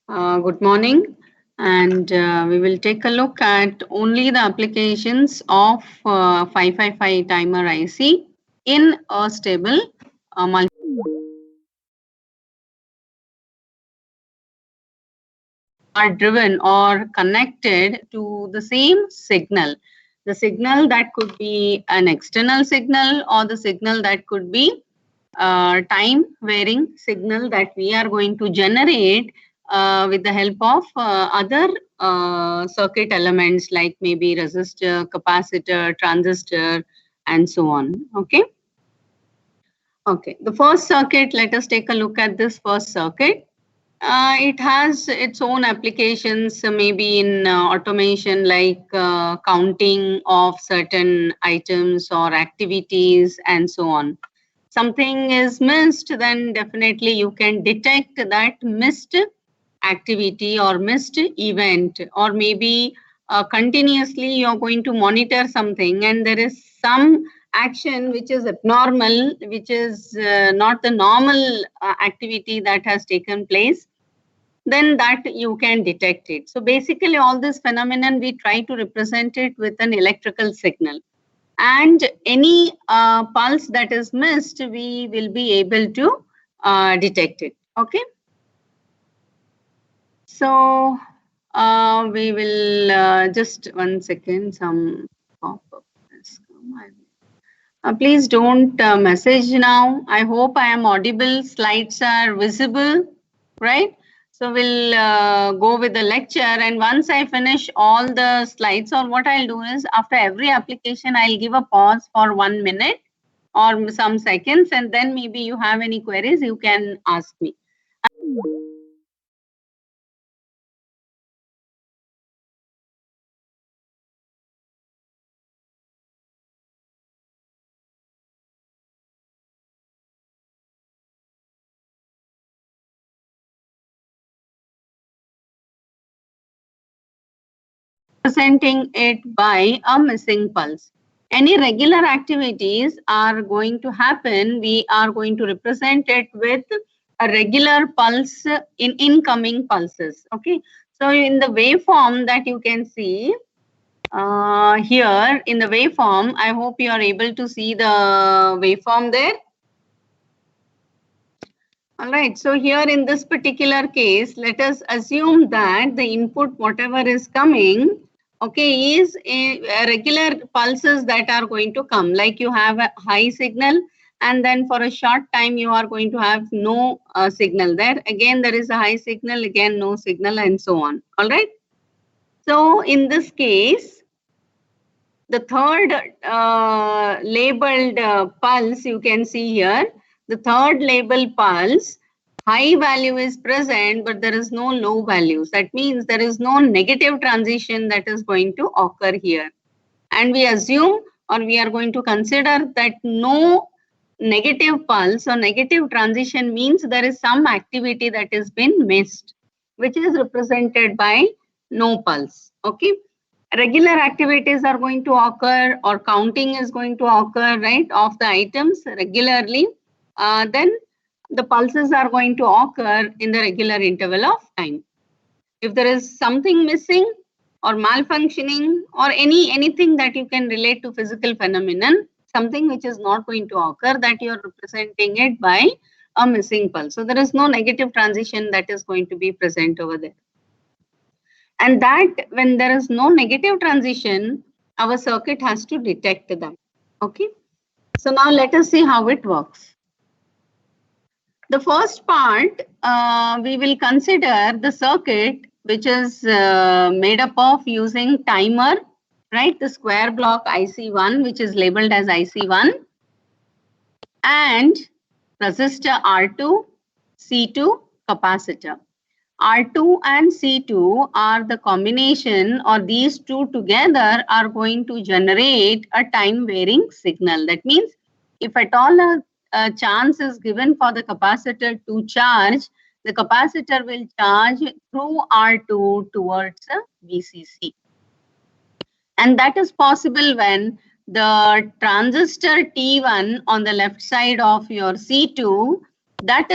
Good morning, and we will take a look at only the applications of 555 timer IC in a stable multi are driven or connected to the same signal. The signal that could be an external signal or the signal that could be time varying signal that we are going to generate with the help of other circuit elements like maybe resistor, capacitor, transistor, and so on. Okay. Okay. The first circuit, let us take a look at this first circuit. It has its own applications, maybe in automation, like counting of certain items or activities, and so on. Something is missed, then definitely you can detect that missed activity or missed event, or maybe continuously you're going to monitor something and there is some action which is abnormal, which is not the normal activity that has taken place, then that you can detect it. So basically all this phenomenon we try to represent it with an electrical signal, and any pulse that is missed we will be able to detect it. Okay, so we will just 1 second, some pop-up has come. Please don't message now. I hope I am audible. Slides are visible, right? So we'll go with the lecture, and once I finish all the slides, or what I'll do is after every application, I'll give a pause for 1 minute or some seconds, and then maybe you have any queries, you can ask me. Representing it by a missing pulse. Any regular activities are going to happen, we are going to represent it with a regular pulse in incoming pulses. Okay, so in the waveform that you can see here in the waveform, I hope you are able to see the waveform there. All right, so here in this particular case, let us assume that the input, whatever is coming, okay, is a regular pulses that are going to come. Like you have a high signal, and then for a short time you are going to have no signal there. Again, there is a high signal, again no signal, and so on. All right. So in this case, the third labeled pulse you can see here, the third label pulse, high value is present, but there is no low values. That means there is no negative transition that is going to occur here. And we assume, or we are going to consider that no negative pulse or negative transition means there is some activity that has been missed, which is represented by no pulse. Okay. Regular activities are going to occur, or counting is going to occur, right, of the items regularly. Then the pulses are going to occur in the regular interval of time. If there is something missing or malfunctioning or anything that you can relate to physical phenomenon, something which is not going to occur, that you are representing it by a missing pulse. So there is no negative transition that is going to be present over there. And that when there is no negative transition, our circuit has to detect that. Okay. So now let us see how it works. The first part, we will consider the circuit which is made up of using timer, right? The square block IC1, which is labeled as IC1, and resistor R2, C2, capacitor. R2 and C2 are the combination, or these two together are going to generate a time varying signal. That means if at all a chance is given for the capacitor to charge, the capacitor will charge through R2 towards VCC. And that is possible when the transistor T1 on the left side of your C2 that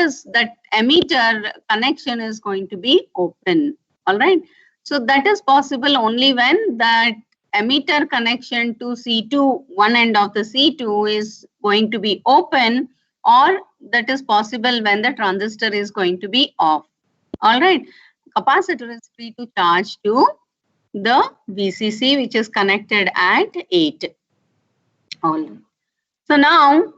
emitter connection is going to be open. All right. So that is possible only when that emitter connection to C2, one end of the C2 is going to be open, or that is possible when the transistor is going to be off. All right. Capacitor is free to charge to the VCC, which is connected at 8. All right. So now,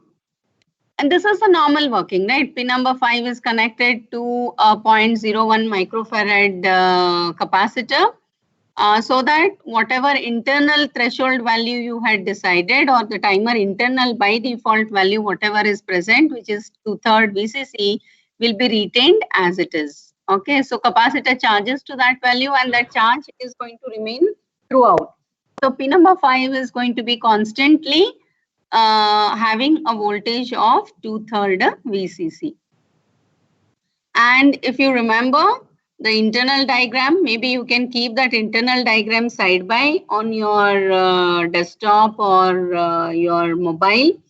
and this is the normal working, right? Pin number 5 is connected to a 0.01 microfarad capacitor. So that whatever internal threshold value you had decided, or the timer internal by default value, whatever is present, which is 2/3 VCC, will be retained as it is. Okay, so capacitor charges to that value, and that charge is going to remain throughout. So pin number 5 is going to be constantly having a voltage of 2/3 VCC. And if you remember the internal diagram, maybe you can keep that internal diagram side by on your desktop or your mobile,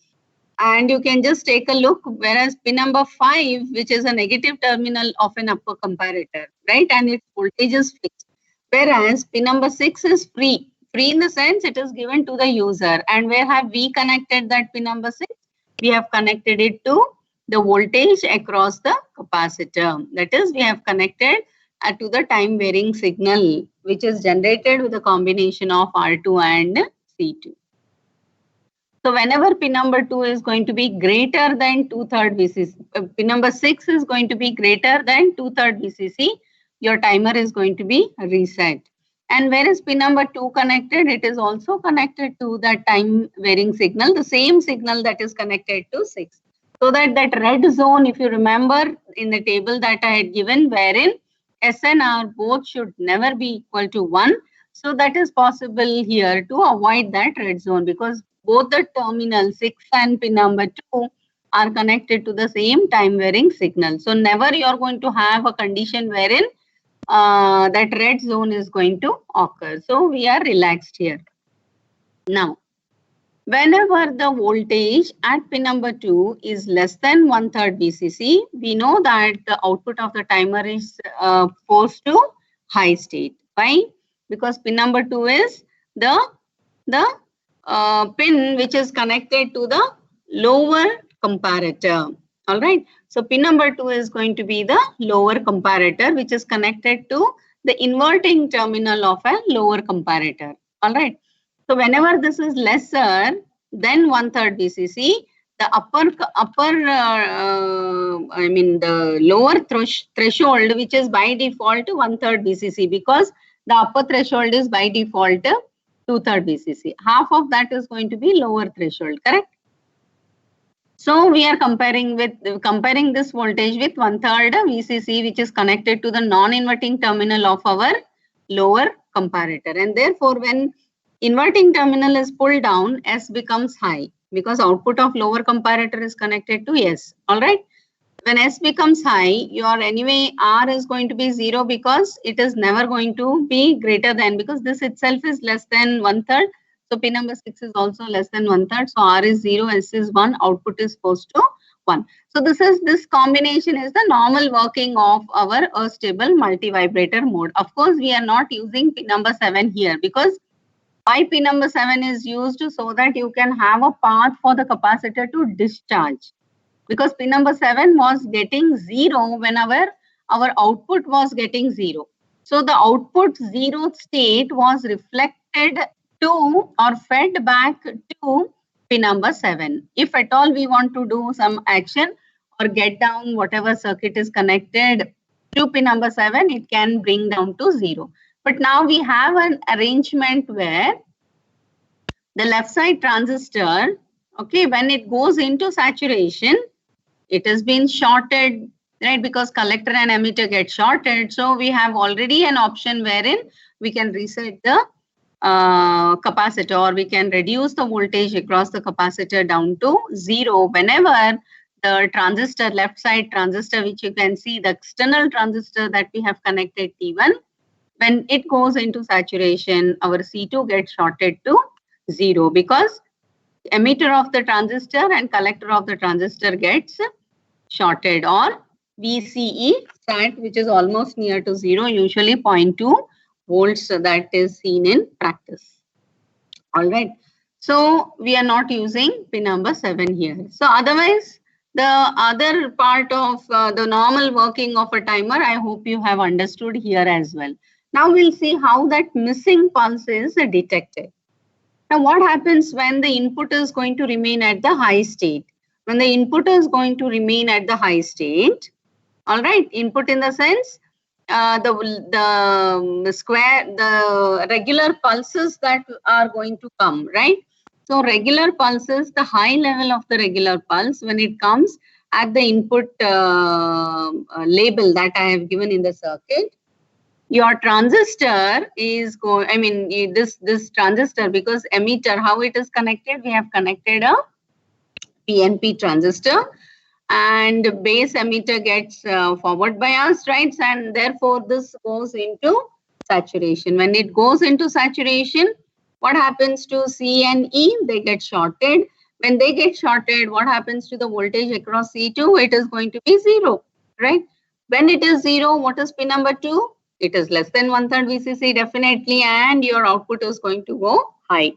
and you can just take a look. Whereas pin number 5, which is a negative terminal of an upper comparator, right, and its voltage is fixed, whereas pin number 6 is free in the sense it is given to the user. And where have we connected that pin number 6? We have connected it to the voltage across the capacitor. That is, we have connected to the time varying signal, which is generated with a combination of R2 and C2. So whenever pin number 2 is going to be greater than 2/3 VCC, pin number 6 is going to be greater than 2/3 VCC, your timer is going to be reset. And where is pin number 2 connected? It is also connected to that time varying signal, the same signal that is connected to 6. So that red zone, if you remember in the table that I had given, wherein S and R both should never be equal to 1. So that is possible here to avoid that red zone, because both the terminal 6 and pin number 2 are connected to the same time varying signal. So never you are going to have a condition wherein that red zone is going to occur. So we are relaxed here. Now, whenever the voltage at pin number 2 is less than 1/3 VCC, we know that the output of the timer is forced to high state. Why? Because pin number 2 is the pin which is connected to the lower comparator. All right. So pin number 2 is going to be the lower comparator, which is connected to the inverting terminal of a lower comparator. All right. So whenever this is lesser than 1/3 VCC, the the lower threshold, which is by default 1/3 VCC, because the upper threshold is by default 2/3 VCC. Half of that is going to be lower threshold, correct? So we are comparing this voltage with 1/3 VCC, which is connected to the non-inverting terminal of our lower comparator. And therefore, when inverting terminal is pulled down, S becomes high, because output of lower comparator is connected to S. All right. When S becomes high, your anyway R is going to be 0, because it is never going to be greater than, because this itself is less than 1/3. So pin number 6 is also less than 1/3. So R is 0, S is 1, output is forced to 1. So this combination is the normal working of our stable multi-vibrator mode. Of course, we are not using pin number 7 here, because why pin number 7 is used so that you can have a path for the capacitor to discharge. Because pin number 7 was getting 0 whenever our output was getting 0. So the output 0 state was reflected to or fed back to pin number 7. If at all we want to do some action or get down whatever circuit is connected to pin number 7, it can bring down to 0. But now we have an arrangement where the left side transistor, okay, when it goes into saturation, it has been shorted, right? Because collector and emitter get shorted. So we have already an option wherein we can reset the capacitor, or we can reduce the voltage across the capacitor down to 0 whenever the transistor, left side transistor, which you can see the external transistor that we have connected T1, when it goes into saturation, our C2 gets shorted to 0, because emitter of the transistor and collector of the transistor gets shorted, or VCE sat, which is almost near to 0, usually 0.2 volts that is seen in practice. All right. So we are not using pin number 7 here. So otherwise, the other part of the normal working of a timer, I hope you have understood here as well. Now we'll see how that missing pulse is detected. Now what happens when the input is going to remain at the high state? When the input is going to remain at the high state, all right, input in the sense the regular pulses that are going to come, right? So regular pulses, the high level of the regular pulse, when it comes at the input label that I have given in the circuit, your transistor is going, I mean, this transistor, because emitter, how it is connected, we have connected a PNP transistor, and base emitter gets forward biased, right? And therefore this goes into saturation. When it goes into saturation, what happens to C and E? They get shorted. When they get shorted, what happens to the voltage across C2? It is going to be 0, right? When it is 0, what is pin number 2? It is less than 1/3 VCC definitely, and your output is going to go high.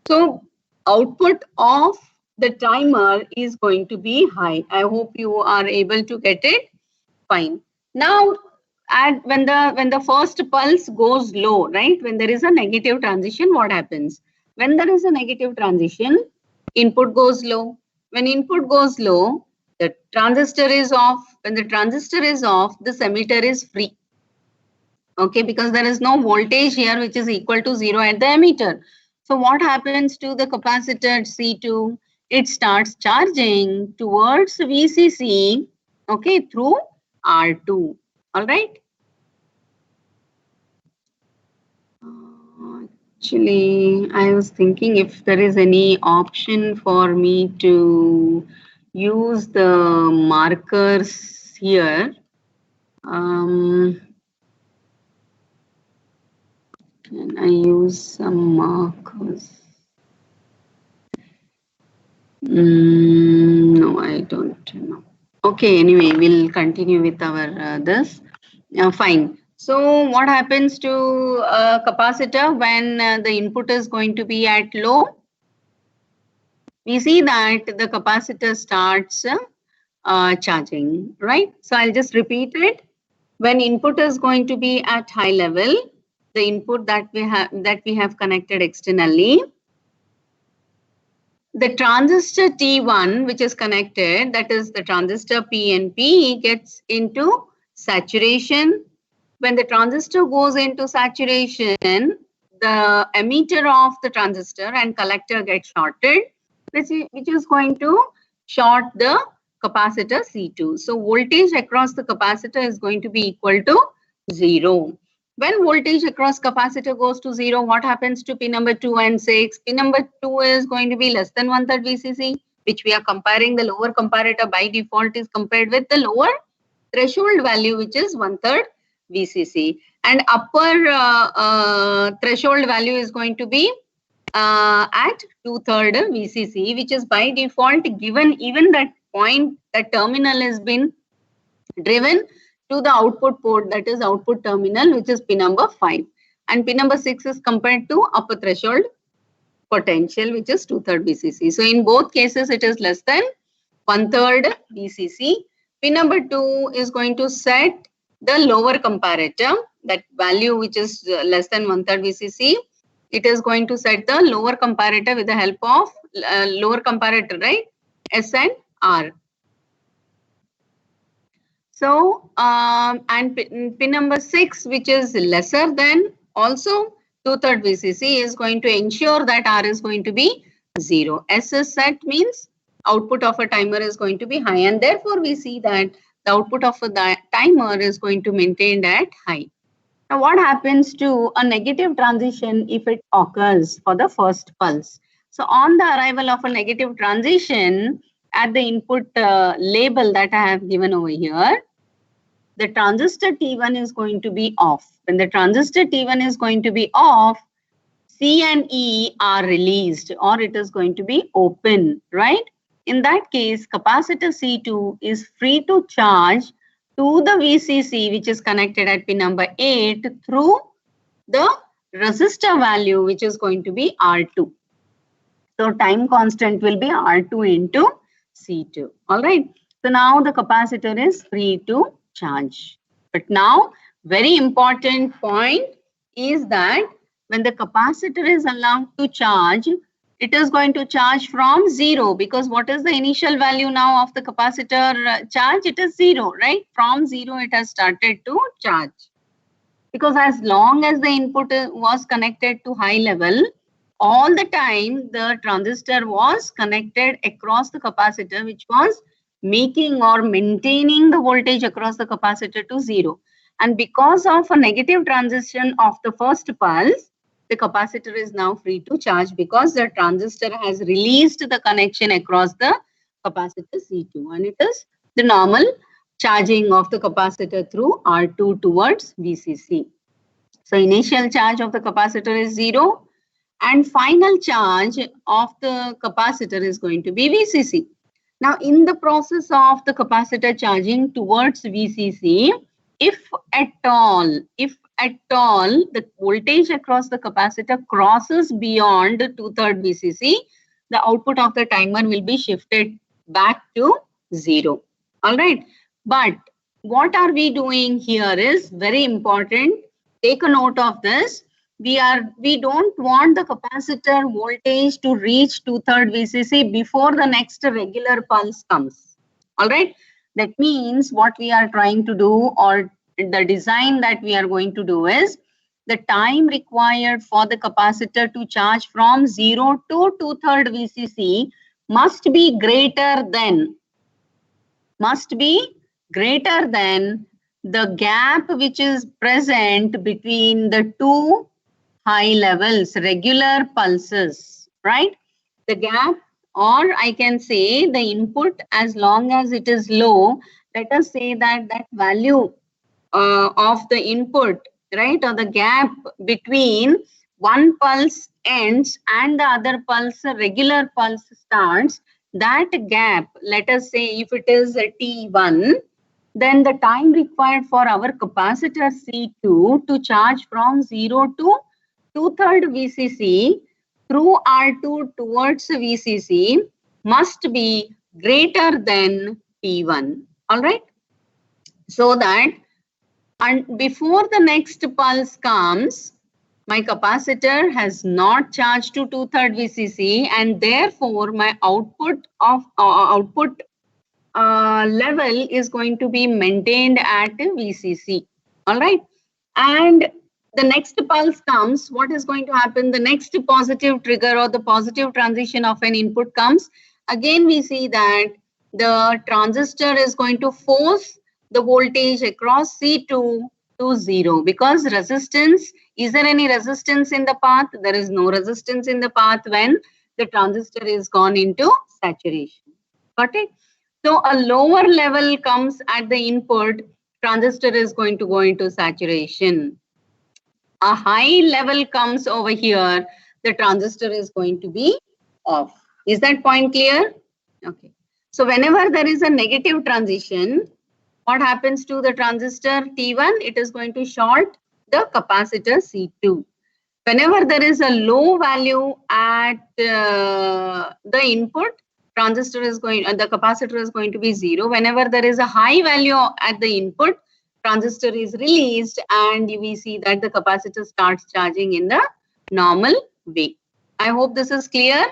So output of the timer is going to be high. I hope you are able to get it. Fine. Now, when the first pulse goes low, right? When there is a negative transition, what happens? When there is a negative transition, input goes low. When input goes low, the transistor is off. When the transistor is off, this emitter is free. Okay, because there is no voltage here which is equal to 0 at the emitter. So what happens to the capacitor C2? It starts charging towards VCC, okay, through R2. All right. Actually, I was thinking if there is any option for me to use the markers here. Can I use some markers? No, I don't know. Okay, anyway, we'll continue with our this. Fine. So what happens to a capacitor when the input is going to be at low? We see that the capacitor starts charging, right? So I'll just repeat it. When input is going to be at high level, the input that we have connected externally, the transistor T1 which is connected, that is the transistor PNP, gets into saturation. When the transistor goes into saturation, the emitter of the transistor and collector gets shorted, which is going to short the capacitor C2. So voltage across the capacitor is going to be equal to 0. When voltage across capacitor goes to 0, what happens to pin number 2 and 6? Pin number 2 is going to be less than 1/3 VCC, which we are comparing. The lower comparator by default is compared with the lower threshold value, which is 1/3 VCC. And upper threshold value is going to be at 2/3 VCC, which is by default given. Even that point, that terminal has been driven to the output port, that is output terminal, which is pin number 5. And pin number 6 is compared to upper threshold potential, which is 2/3 VCC. So in both cases, it is less than 1/3 VCC. Pin number 2 is going to set the lower comparator, that value which is less than 1/3 VCC. It is going to set the lower comparator with the help of lower comparator, right? S and R. So, and pin number 6, which is lesser than also 2/3 VCC, is going to ensure that R is going to be 0. S is set means output of a timer is going to be high, and therefore we see that the output of a timer is going to maintain at high. Now, what happens to a negative transition if it occurs for the first pulse? So, on the arrival of a negative transition at the input label that I have given over here, the transistor T1 is going to be off. When the transistor T1 is going to be off, C and E are released, or it is going to be open, right? in that case, capacitor C2 is free to charge to the VCC, which is connected at pin number 8 through the resistor value, which is going to be R2. So time constant will be R2 into C2. All right. So now the capacitor is free to charge. But now, very important point is that when the capacitor is allowed to charge, it is going to charge from 0, because what is the initial value now of the capacitor charge? It is 0, right? From 0 it has started to charge. Because as long as the input was connected to high level, all the time the transistor was connected across the capacitor, which was making or maintaining the voltage across the capacitor to 0. And because of a negative transition of the first pulse, the capacitor is now free to charge because the transistor has released the connection across the capacitor C2, and it is the normal charging of the capacitor through R2 towards VCC. So initial charge of the capacitor is 0 and final charge of the capacitor is going to be VCC. Now in the process of the capacitor charging towards VCC, if at all the voltage across the capacitor crosses beyond 2/3 VCC, the output of the timer will be shifted back to 0. All right. But what are we doing here is very important. Take a note of this. We don't want the capacitor voltage to reach 2/3 VCC before the next regular pulse comes. All right. That means what we are trying to do, or the design that we are going to do, is the time required for the capacitor to charge from 0 to 2/3 VCC must be greater than the gap which is present between the two high levels, regular pulses, right? The gap, or I can say the input, as long as it is low, let us say that value of the input, right, or the gap between one pulse ends and the other pulse, regular pulse starts, that gap, let us say if it is a T1, then the time required for our capacitor C2 to charge from 0 to 2/3 VCC through R2 towards VCC must be greater than T1. All right. So that, and before the next pulse comes, my capacitor has not charged to 2/3 VCC, and therefore my output level is going to be maintained at VCC. All right. And the next pulse comes, what is going to happen? The next positive trigger or the positive transition of an input comes. Again, we see that the transistor is going to force the voltage across C2 to 0, because resistance, is there any resistance in the path? There is no resistance in the path when the transistor is gone into saturation. Got it? So a lower level comes at the input, transistor is going to go into saturation. A high level comes over here, the transistor is going to be off. Is that point clear? Okay. So whenever there is a negative transition, what happens to the transistor T1? It is going to short the capacitor C2. Whenever there is a low value at the input, transistor is going, the capacitor is going to be 0. Whenever there is a high value at the input, transistor is released, and we see that the capacitor starts charging in the normal way. I hope this is clear.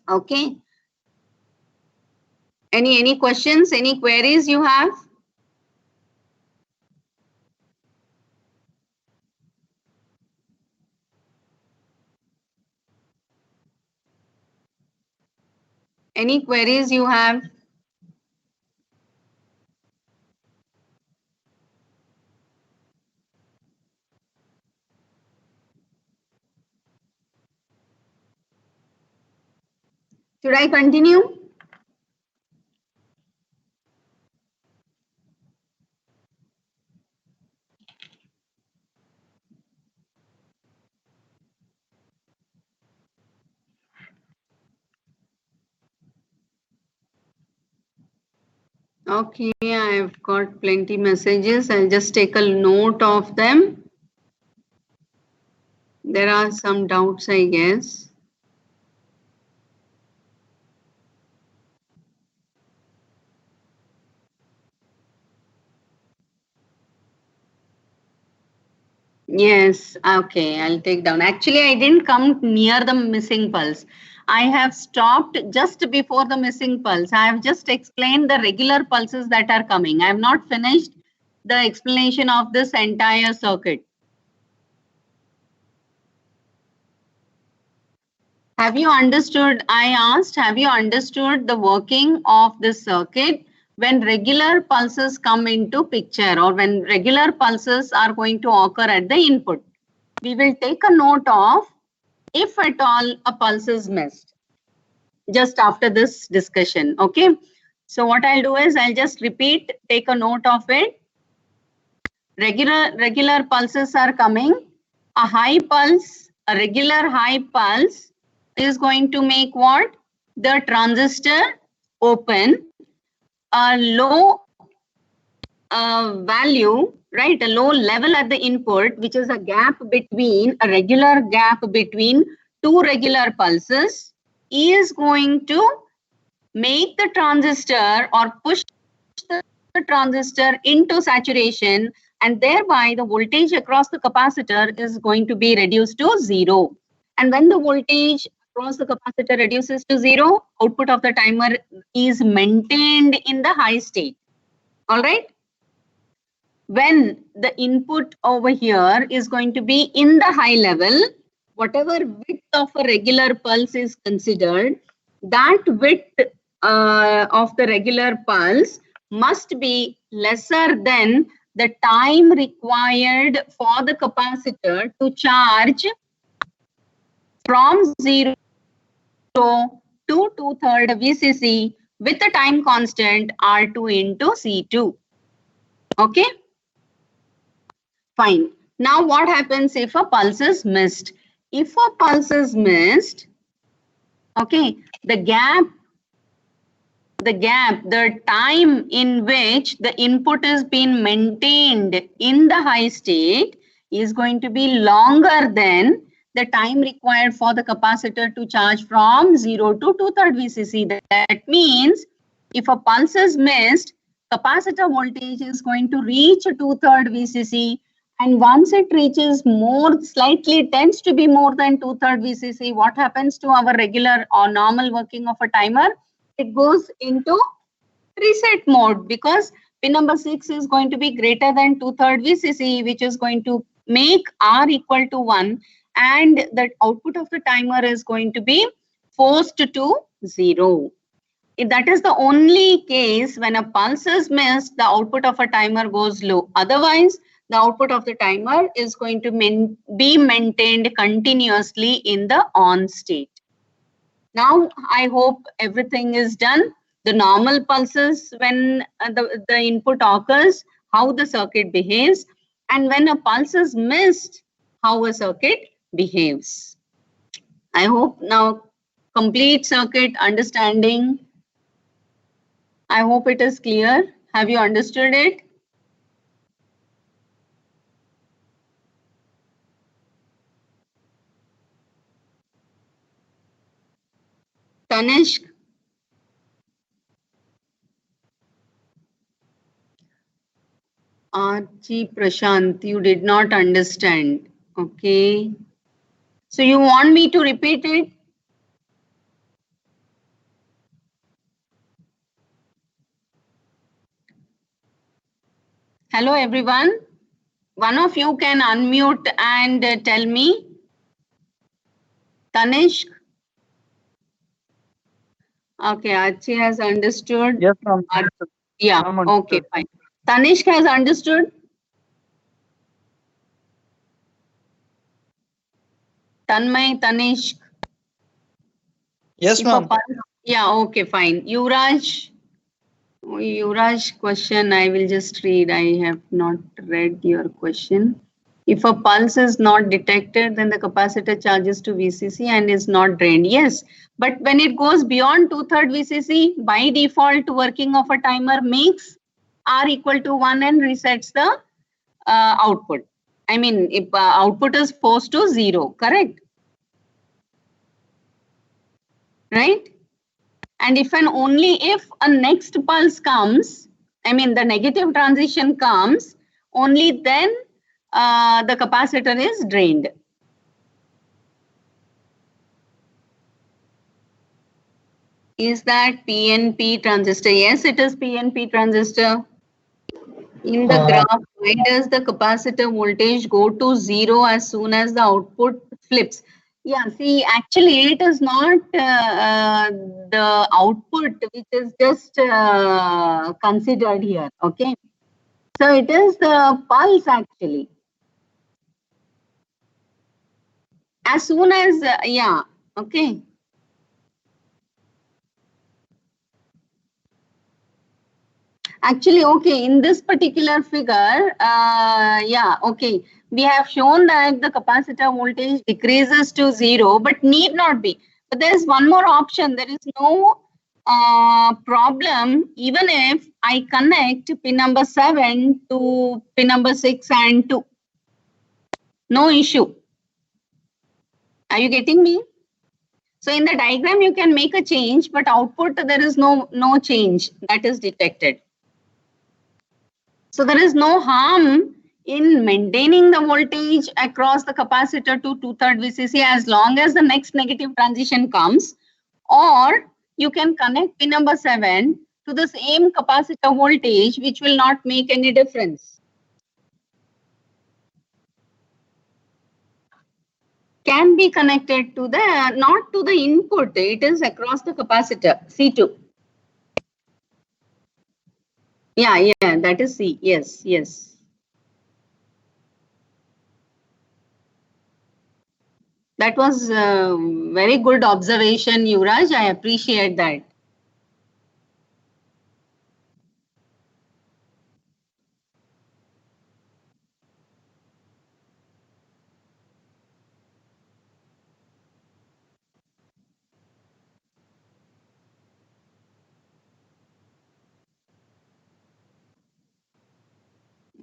Okay. Any questions, any queries you have? Any queries you have? Should I continue? Okay, I've got plenty messages. I'll just take a note of them. There are some doubts, I guess. Yes, okay, I'll take down. Actually, I didn't come near the missing pulse. I have stopped just before the missing pulse. I have just explained the regular pulses that are coming. I have not finished the explanation of this entire circuit. Have you understood? I asked, have you understood the working of this circuit when regular pulses come into picture or when regular pulses are going to occur at the input? We will take a note of if at all a pulse is missed just after this discussion. Okay. So what I'll do is I'll just repeat, take a note of it. Regular pulses are coming. A high pulse, a regular high pulse is going to make what? The transistor open. A low value, right? A low level at the input, which is a gap between, a regular gap between two regular pulses, is going to make the transistor or push the transistor into saturation, and thereby the voltage across the capacitor is going to be reduced to zero. And when the voltage across the capacitor reduces to zero, output of the timer is maintained in the high state. All right. When the input over here is going to be in the high level, whatever width of a regular pulse is considered, that width of the regular pulse must be lesser than the time required for the capacitor to charge from 0 to 2/3 VCC with a time constant R2 into C2. Okay. Fine. Now what happens if a pulse is missed? If a pulse is missed, okay, the time in which the input is being maintained in the high state is going to be longer than the time required for the capacitor to charge from 0 to 2/3 VCC. That means if a pulse is missed, capacitor voltage is going to reach 2/3 VCC. And once it reaches more, slightly tends to be more than 2/3 VCC, what happens to our regular or normal working of a timer? It goes into reset mode because pin number 6 is going to be greater than 2/3 VCC, which is going to make R equal to 1, and the output of the timer is going to be forced to 0. That is the only case when a pulse is missed, the output of a timer goes low. Otherwise, the output of the timer is going to be maintained continuously in the on state. Now, I hope everything is done. The normal pulses when the input occurs, how the circuit behaves, and when a pulse is missed, how a circuit behaves. I hope now complete circuit understanding. I hope it is clear. Have you understood it? Tanishq? Archie Prashant, you did not understand. Okay. So you want me to repeat it? Hello, everyone. One of you can unmute and tell me. Tanishq? Okay, Archie has understood. Yes, ma'am. Yeah, okay, fine. Tanishq has understood. Tanmay, Tanishq. Yes, ma'am. Yeah, okay, fine. Yuvraj question I will just read. I have not read your question. If a pulse is not detected, then the capacitor charges to VCC and is not drained. Yes, but when it goes beyond 2/3 VCC, by default, working of a timer makes R equal to 1 and resets the output. I mean, if output is forced to 0, correct? Right? And if and only if a next pulse comes, I mean the negative transition comes, only then the capacitor is drained. Is that PNP transistor? Yes, it is PNP transistor. In the graph, why does the capacitor voltage go to 0 as soon as the output flips? Yeah, see, actually it is not the output which is just considered here, okay? So it is the pulse actually. As soon as, yeah, okay. Actually, okay, in this particular figure, yeah, okay, we have shown that the capacitor voltage decreases to 0, but need not be. But there is one more option. There is no problem even if I connect pin number 7 to pin number 6 and 2. No issue. Are you getting me? So in the diagram, you can make a change, but output, there is no change that is detected. So there is no harm in maintaining the voltage across the capacitor to 2/3 VCC as long as the next negative transition comes, or you can connect pin number 7 to the same capacitor voltage, which will not make any difference. Can be connected to the, not to the input, it is across the capacitor, C2. Yeah, that is C, yes. That was very good observation, Yuvraj. I appreciate that.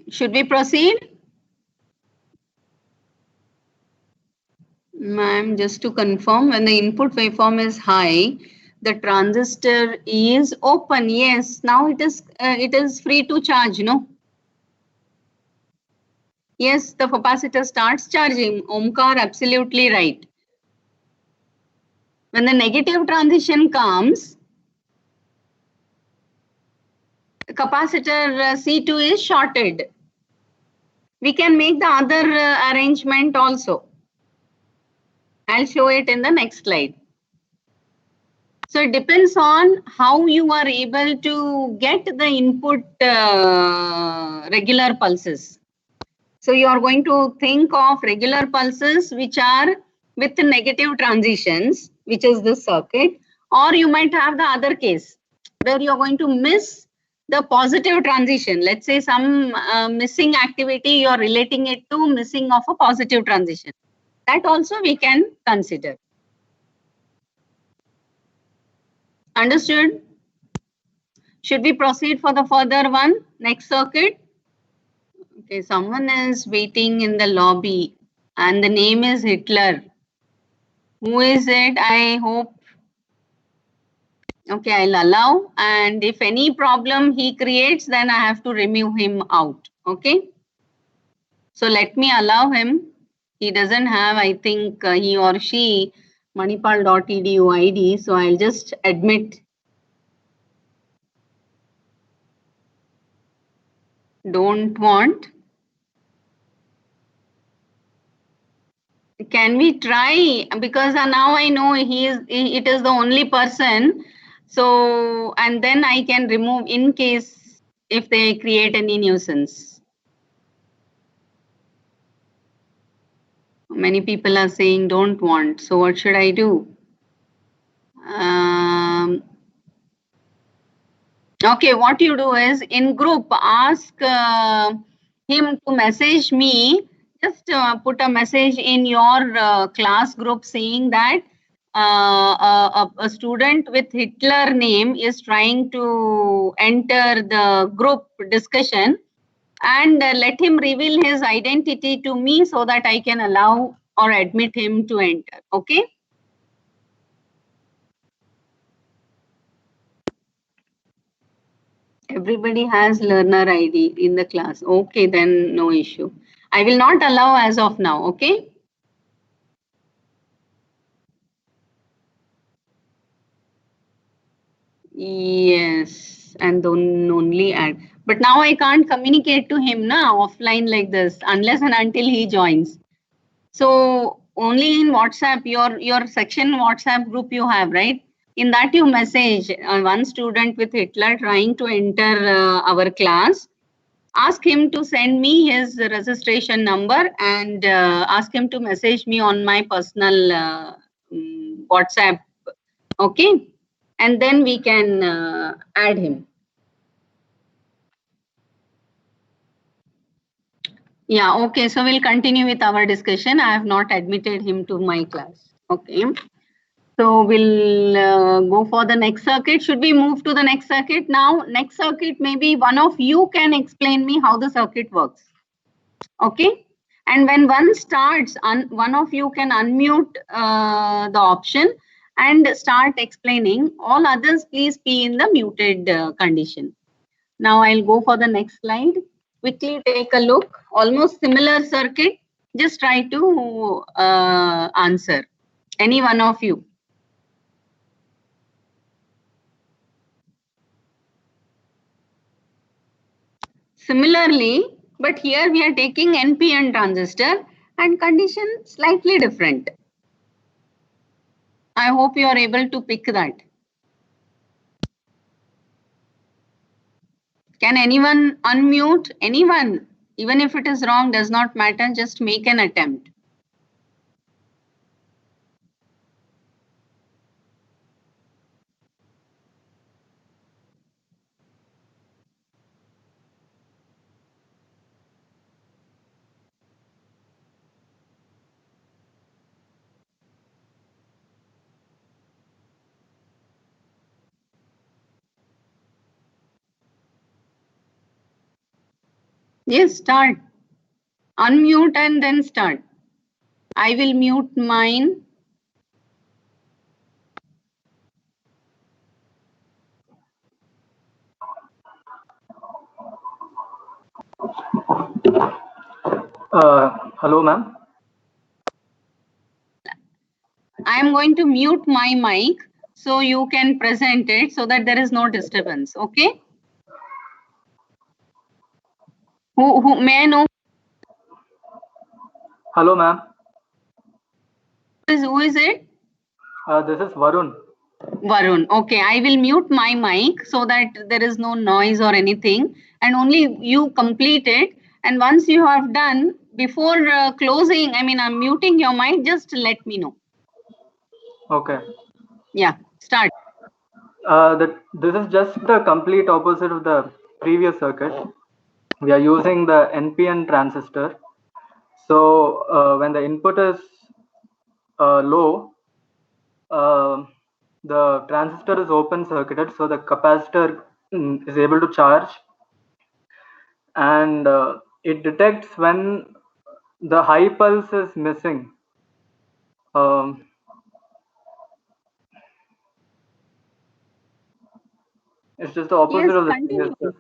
Should we proceed? Ma'am, just to confirm, when the input waveform is high, the transistor is open. Yes, now it is free to charge, no? Yes, the capacitor starts charging. Omkar, absolutely right. When the negative transition comes, the capacitor C2 is shorted. We can make the other arrangement also. I'll show it in the next slide. So it depends on how you are able to get the input regular pulses. So you are going to think of regular pulses which are with negative transitions, which is this circuit, or you might have the other case where you are going to miss the positive transition. Let's say some missing activity, you are relating it to missing of a positive transition. That also we can consider. Understood? Should we proceed for the further one? Next circuit? Okay, someone is waiting in the lobby and the name is Hitler. Who is it? I hope. Okay, I'll allow. And if any problem he creates, then I have to remove him out. Okay. So let me allow him. He doesn't have, I think, he or she, manipal.edu ID. So I'll just admit. Don't want. Can we try? Because now I know it is the only person. So, and then I can remove in case if they create any nuisance. Many people are saying don't want. So what should I do? Okay, what you do is in group, ask him to message me. just put a message in your class group saying that a student with Hitler name is trying to enter the group discussion, and let him reveal his identity to me so that I can allow or admit him to enter. Okay. Everybody has learner ID in the class. Okay, then no issue. I will not allow as of now. Okay. Yes, and then only add. But now I can't communicate to him now offline like this unless and until he joins. So only in WhatsApp, your section WhatsApp group you have, right? In that you message one student with Hitler trying to enter our class. Ask him to send me his registration number and ask him to message me on my personal WhatsApp. Okay. And then we can add him. Yeah, okay. So we'll continue with our discussion. I have not admitted him to my class. Okay. So we'll go for the next circuit. Should we move to the next circuit now? Next circuit, maybe one of you can explain me how the circuit works. Okay. And when one starts, one of you can unmute the option and start explaining. All others, please be in the muted condition. Now I'll go for the next slide. Quickly take a look. Almost similar circuit. Just try to answer. Any one of you. Similarly, but here we are taking NPN transistor and condition slightly different. I hope you are able to pick that. Can anyone unmute? Anyone? Even if it is wrong, does not matter. Just make an attempt. Yes, start. Unmute and then start. I will mute mine. Hello, ma'am. I am going to mute my mic so you can present it so that there is no disturbance. Okay. Who may I know? Hello, ma'am. Who is it? This is Varun. Varun. Okay, I will mute my mic so that there is no noise or anything, and only you complete it. And once you have done, before closing, I mean, I'm muting your mic, just let me know. Okay. Yeah, start. This is just the complete opposite of the previous circuit. We are using the NPN transistor. So when the input is low, the transistor is open circuited, so the capacitor is able to charge, and it detects when the high pulse is missing. It's just the opposite Yes, of the continue. previous.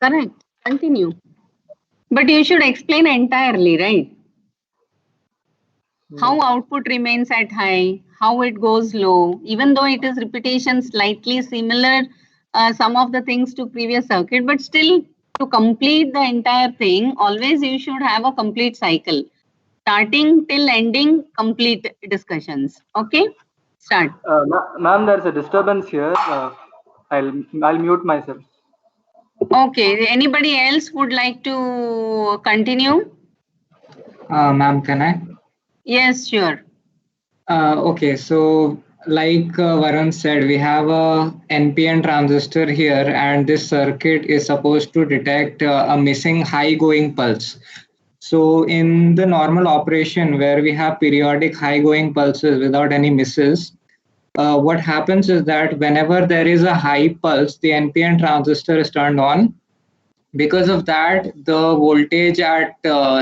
Correct. Continue. But you should explain entirely, right? How output remains at high, how it goes low, even though it is repetition slightly similar, some of the things to previous circuit, but still to complete the entire thing, always you should have a complete cycle. Starting till ending, complete discussions. Okay, start. Ma'am, there's a disturbance here. I'll mute myself. Okay, anybody else would like to continue? Ma'am, can I? Yes, sure. Okay, so like Varun said, we have a NPN transistor here, and this circuit is supposed to detect a missing high going pulse. So in the normal operation where we have periodic high going pulses without any misses, what happens is that whenever there is a high pulse, the NPN transistor is turned on. Because of that, the voltage at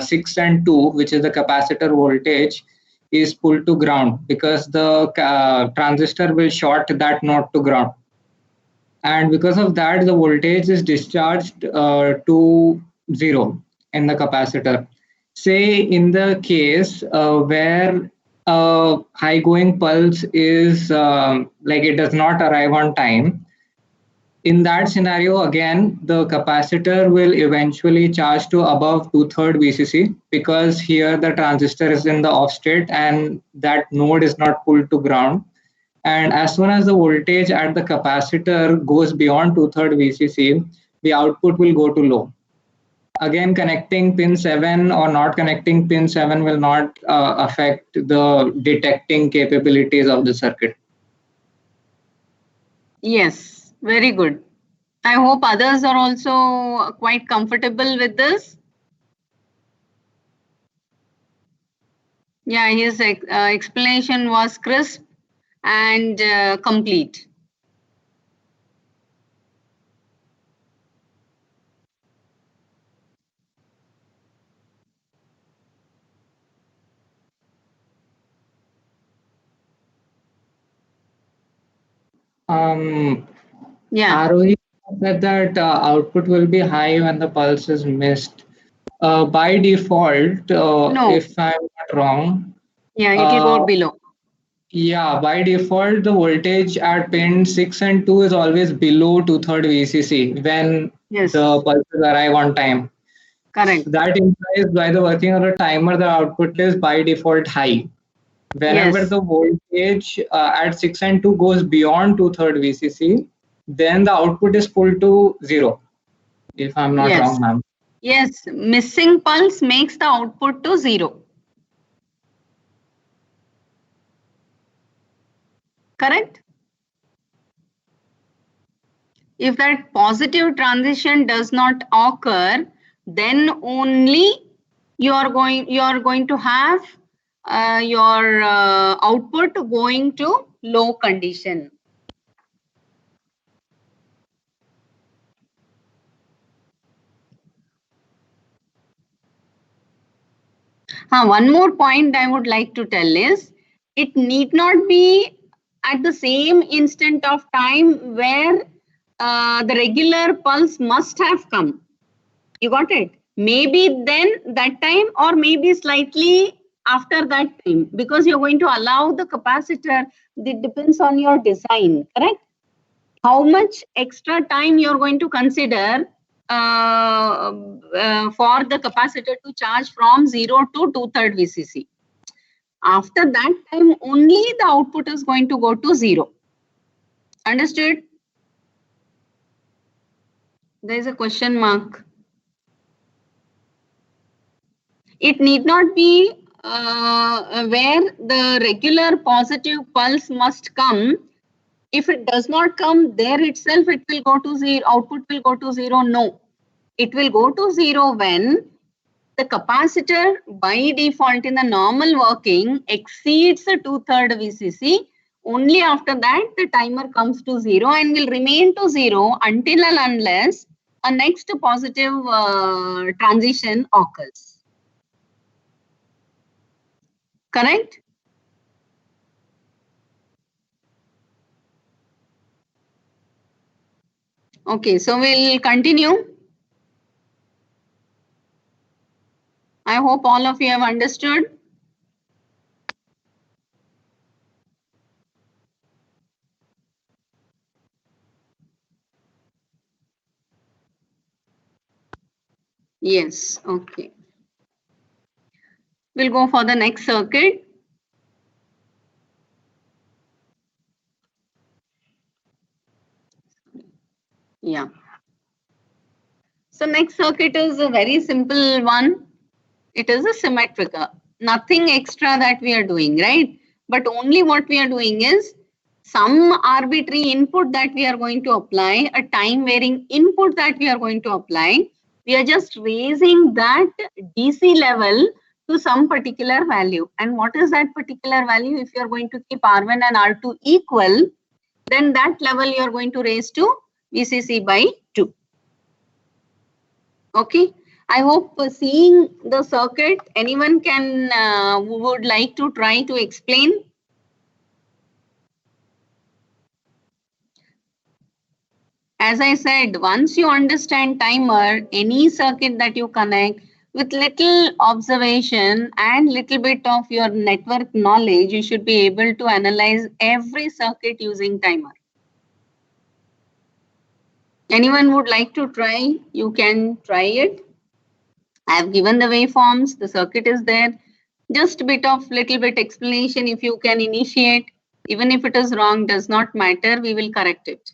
6 and 2, which is the capacitor voltage, is pulled to ground because the transistor will short that node to ground. And because of that, the voltage is discharged to 0 in the capacitor. Say in the case where a high going pulse is like it does not arrive on time, in that scenario, again, the capacitor will eventually charge to above 2/3 VCC because here the transistor is in the off state and that node is not pulled to ground. And as soon as the voltage at the capacitor goes beyond 2/3 VCC, the output will go to low. Again, connecting pin 7 or not connecting pin 7 will not affect the detecting capabilities of the circuit. Yes, very good. I hope others are also quite comfortable with this. Yeah, his explanation was crisp and complete. Yeah. Arohi said that output will be high when the pulse is missed. By default, No. if I'm not wrong, Yeah, it will go below. Yeah, by default, the voltage at pin 6 and 2 is always below 2/3 VCC when Yes. the pulses arrive on time. Correct. So that implies by the working of the timer, the output is by default high. Whenever Yes. the voltage at 6 and 2 goes beyond 2/3 VCC, then the output is pulled to 0. If I'm not Yes. wrong, ma'am. Yes, missing pulse makes the output to 0. Correct? If that positive transition does not occur, then only you are going to have your output going to low condition. One more point I would like to tell is it need not be at the same instant of time where the regular pulse must have come. You got it? Maybe then that time or maybe slightly after that time because you're going to allow the capacitor. It depends on your design, correct? How much extra time you're going to consider for the capacitor to charge from 0 to 2/3 VCC. After that time, only the output is going to go to 0. Understood? There is a question mark. It need not be where the regular positive pulse must come. If it does not come there itself, it will go to 0. Output will go to 0. No, it will go to 0 when the capacitor by default in the normal working exceeds the 2/3 VCC. Only after that the timer comes to 0 and will remain to 0 until and unless a next positive transition occurs. Correct? Okay, so we'll continue. I hope all of you have understood. Yes, okay. We'll go for the next circuit. Yeah. So next circuit is a very simple one. It is a symmetrical. Nothing extra that we are doing, right? But only what we are doing is some arbitrary input that we are going to apply, a time varying input that we are going to apply. We are just raising that DC level to some particular value. And what is that particular value? If you are going to keep R1 and R2 equal, then that level you are going to raise to VCC by 2. Okay. I hope seeing the circuit, anyone can would like to try to explain. As I said, once you understand timer, any circuit that you connect, with little observation and little bit of your network knowledge, you should be able to analyze every circuit using timer. Anyone would like to try? You can try it. I have given the waveforms, the circuit is there. Just a bit of little bit explanation if you can initiate. Even if it is wrong, does not matter, we will correct it.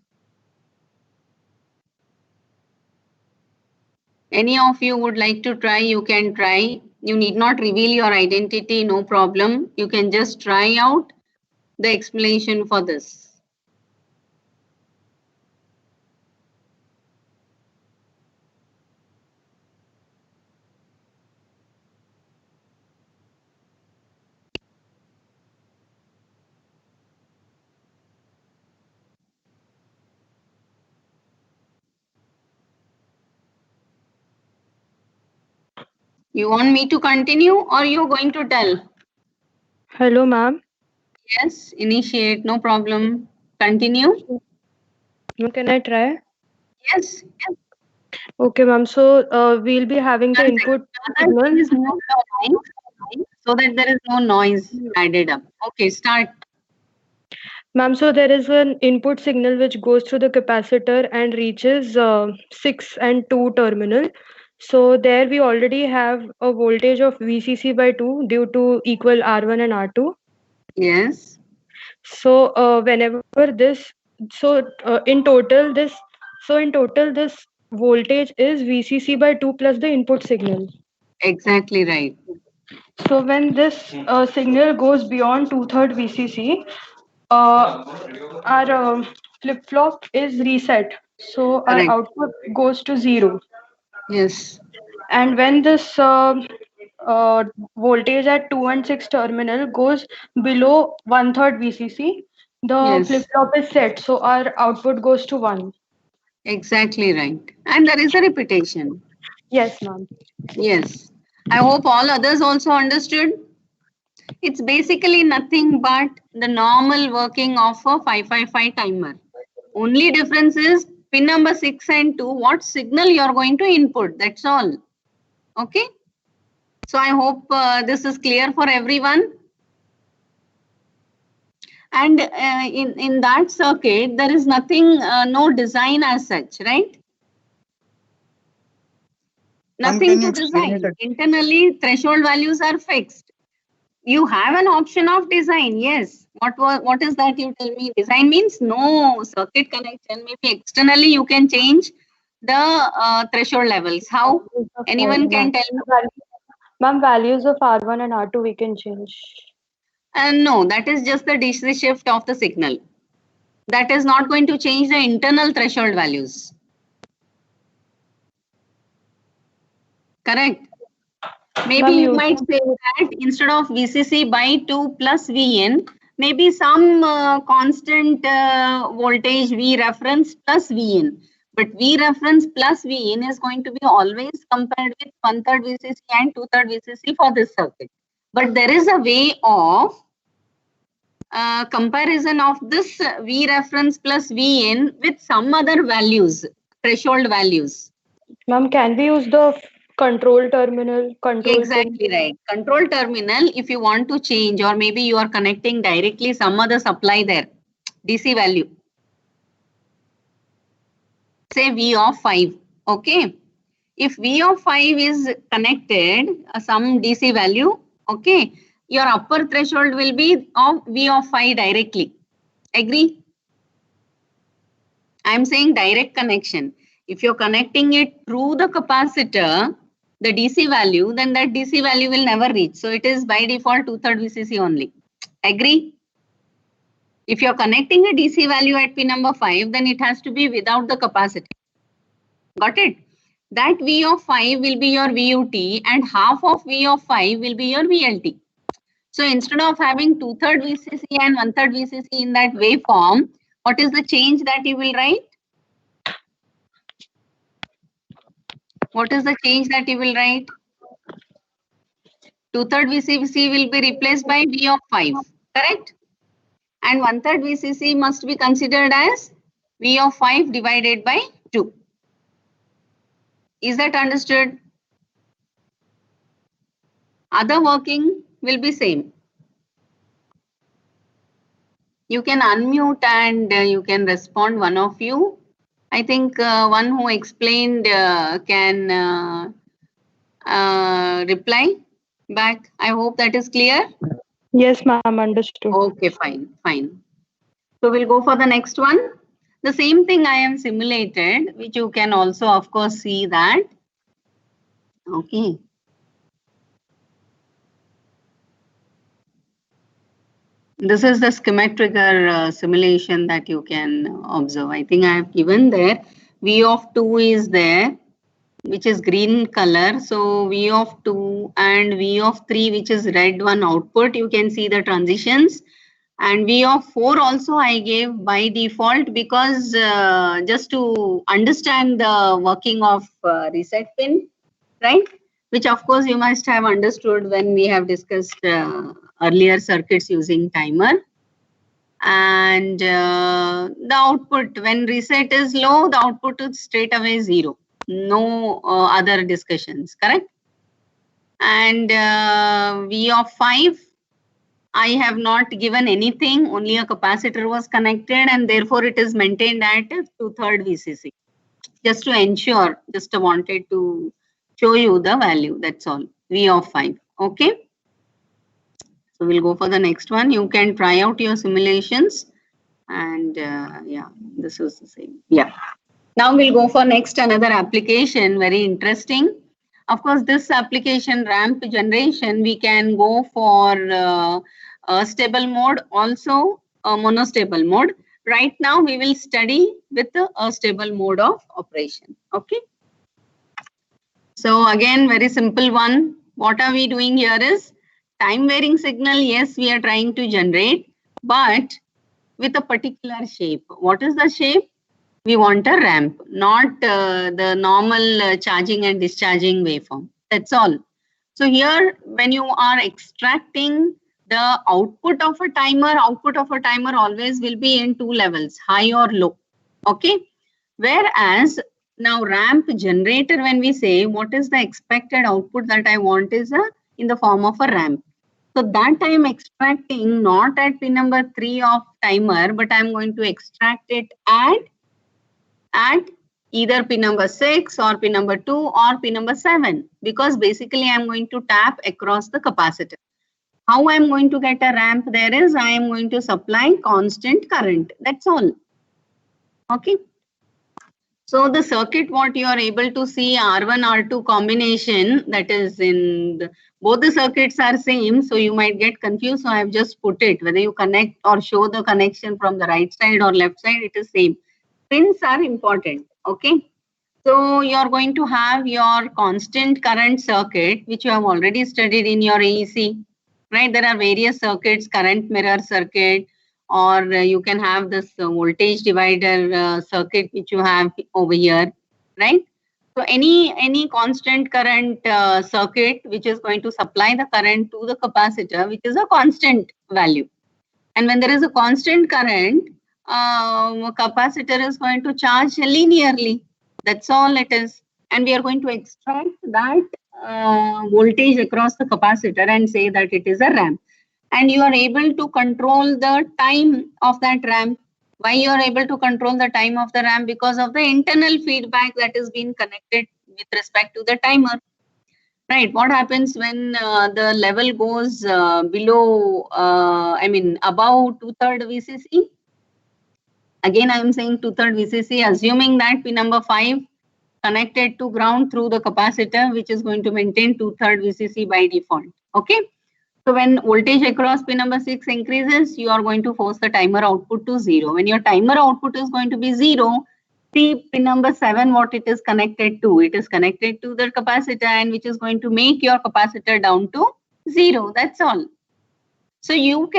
Any of you would like to try, you can try. You need not reveal your identity, no problem. You can just try out the explanation for this. You want me to continue or you're going to tell? Hello, ma'am. Yes, initiate, no problem. Continue. Can I try? Yes, yes. Okay, ma'am. So we'll be having the input signal. Please move your line so that there is no noise added up. Okay, start. Ma'am, so there is an input signal which goes through the capacitor and reaches 6 and 2 terminal. So there we already have a voltage of VCC by 2 due to equal R1 and R2. Yes. So whenever this, in total this voltage is VCC by 2 plus the input signal. Exactly right. So when this signal goes beyond 2/3 VCC, our flip-flop is reset. So Correct. our output goes to 0. Yes. And when this voltage at 2 and 6 terminal goes below 1/3 VCC, the Yes. flip-flop is set. So our output goes to 1. Exactly right. And there is a repetition. Yes, ma'am. Yes. I hope all others also understood. It's basically nothing but the normal working of a 555 timer. Only difference is pin number 6 and 2, what signal you are going to input. That's all. Okay. So I hope this is clear for everyone. And in that circuit, there is nothing, no design as such, right? Nothing to design. Internally, threshold values are fixed. You have an option of design, yes. What is that you tell me? Design means no circuit connection. Maybe externally you can change the threshold levels. How? Anyone can tell me? Ma'am, values of R1 and R2 we can change. No, that is just the DC shift of the signal. That is not going to change the internal threshold values. Correct. Maybe you might say that instead of VCC by 2 plus VN, maybe some constant voltage V reference plus VN. But V reference plus VN is going to be always compared with 1/3 VCC and 2/3 VCC for this circuit. But there is a way of comparison of this V reference plus VN with some other values, threshold values. Ma'am, can we use the control terminal? Exactly right. Control terminal, if you want to change, or maybe you are connecting directly some other supply there, DC value. Say V of 5. Okay. If V of 5 is connected, some DC value, okay, your upper threshold will be of V of 5 directly. Agree? I am saying direct connection. If you're connecting it through the capacitor, the DC value, then that DC value will never reach. So it is by default 2/3 VCC only. Agree? If you're connecting a DC value at pin number 5, then it has to be without the capacitor. Got it? that V of 5 will be your VUT and half of V of 5 will be your VLT. So instead of having 2/3 VCC and 1/3 VCC in that waveform, what is the change that you will write? What is the change that you will write? 2/3 VCC will be replaced by V of 5, correct? And 1/3 VCC must be considered as V of 5 divided by 2. Is that understood? Other working will be same. You can unmute and you can respond, one of you. I think one who explained can reply back. I hope that is clear. Yes, ma'am, understood. Okay, fine. So we'll go for the next one. The same thing I am simulated, which you can also, of course, see that. Okay. This is the schematic simulation that you can observe. I think I have given there. V of 2 is there, which is green color. So V of 2 and V of 3, which is red one output. You can see the transitions. And V of 4 also I gave by default because just to understand the working of reset pin, right? Which of course you must have understood when we have discussed earlier circuits using timer. And the output, when reset is low, the output is straight away 0. No other discussions, correct? And V of 5, I have not given anything, only a capacitor was connected and therefore it is maintained at 2/3 VCC. Just to ensure, just wanted to show you the value, that's all. V of 5, okay? So we'll go for the next one. You can try out your simulations and yeah, this is the same. Yeah. Now we'll go for next another application, very interesting. Of course, this application ramp generation, we can go for a stable mode, also a monostable mode. Right now, we will study with a stable mode of operation. Okay. So again, very simple one. What are we doing here is time varying signal. Yes, we are trying to generate, but with a particular shape. What is the shape? We want a ramp, not the normal charging and discharging waveform. That's all. So here, when you are extracting the output of a timer always will be in 2 levels, high or low. Okay. Whereas now ramp generator, when we say what is the expected output that I want is in the form of a ramp. So that I am extracting not at pin number 3 of timer, but I am going to extract it at either pin number 6 or pin number 2 or pin number 7, because basically I am going to tap across the capacitor. How I am going to get a ramp there is I am going to supply constant current. That's all. Okay. So the circuit, what you are able to see, R1, R2 combination, that is in both the circuits are same. So you might get confused. So I have just put it, whether you connect or show the connection from the right side or left side, it is same. Pins are important. Okay. So you are going to have your constant current circuit, which you have already studied in your AEC, right? There are various circuits, current mirror circuit, or you can have this voltage divider circuit, which you have over here, right? So any constant current circuit, which is going to supply the current to the capacitor, which is a constant value. And when there is a constant current, capacitor is going to charge linearly. That's all it is. And we are going to extract that voltage across the capacitor and say that it is a ramp. And you are able to control the time of that ramp. Why you are able to control the time of the ramp? Because of the internal feedback that is being connected with respect to the timer. Right. What happens when the level goes below, above 2/3 VCC? Again, I am saying 2/3 VCC, assuming that pin number 5 connected to ground through the capacitor, which is going to maintain 2/3 VCC by default. Okay. So when voltage across pin number 6 increases, you are going to force the timer output to 0. When your timer output is going to be 0, See pin number 7, what it is connected to. It is connected to the capacitor, and which is going to make your capacitor down to 0. That's all. So you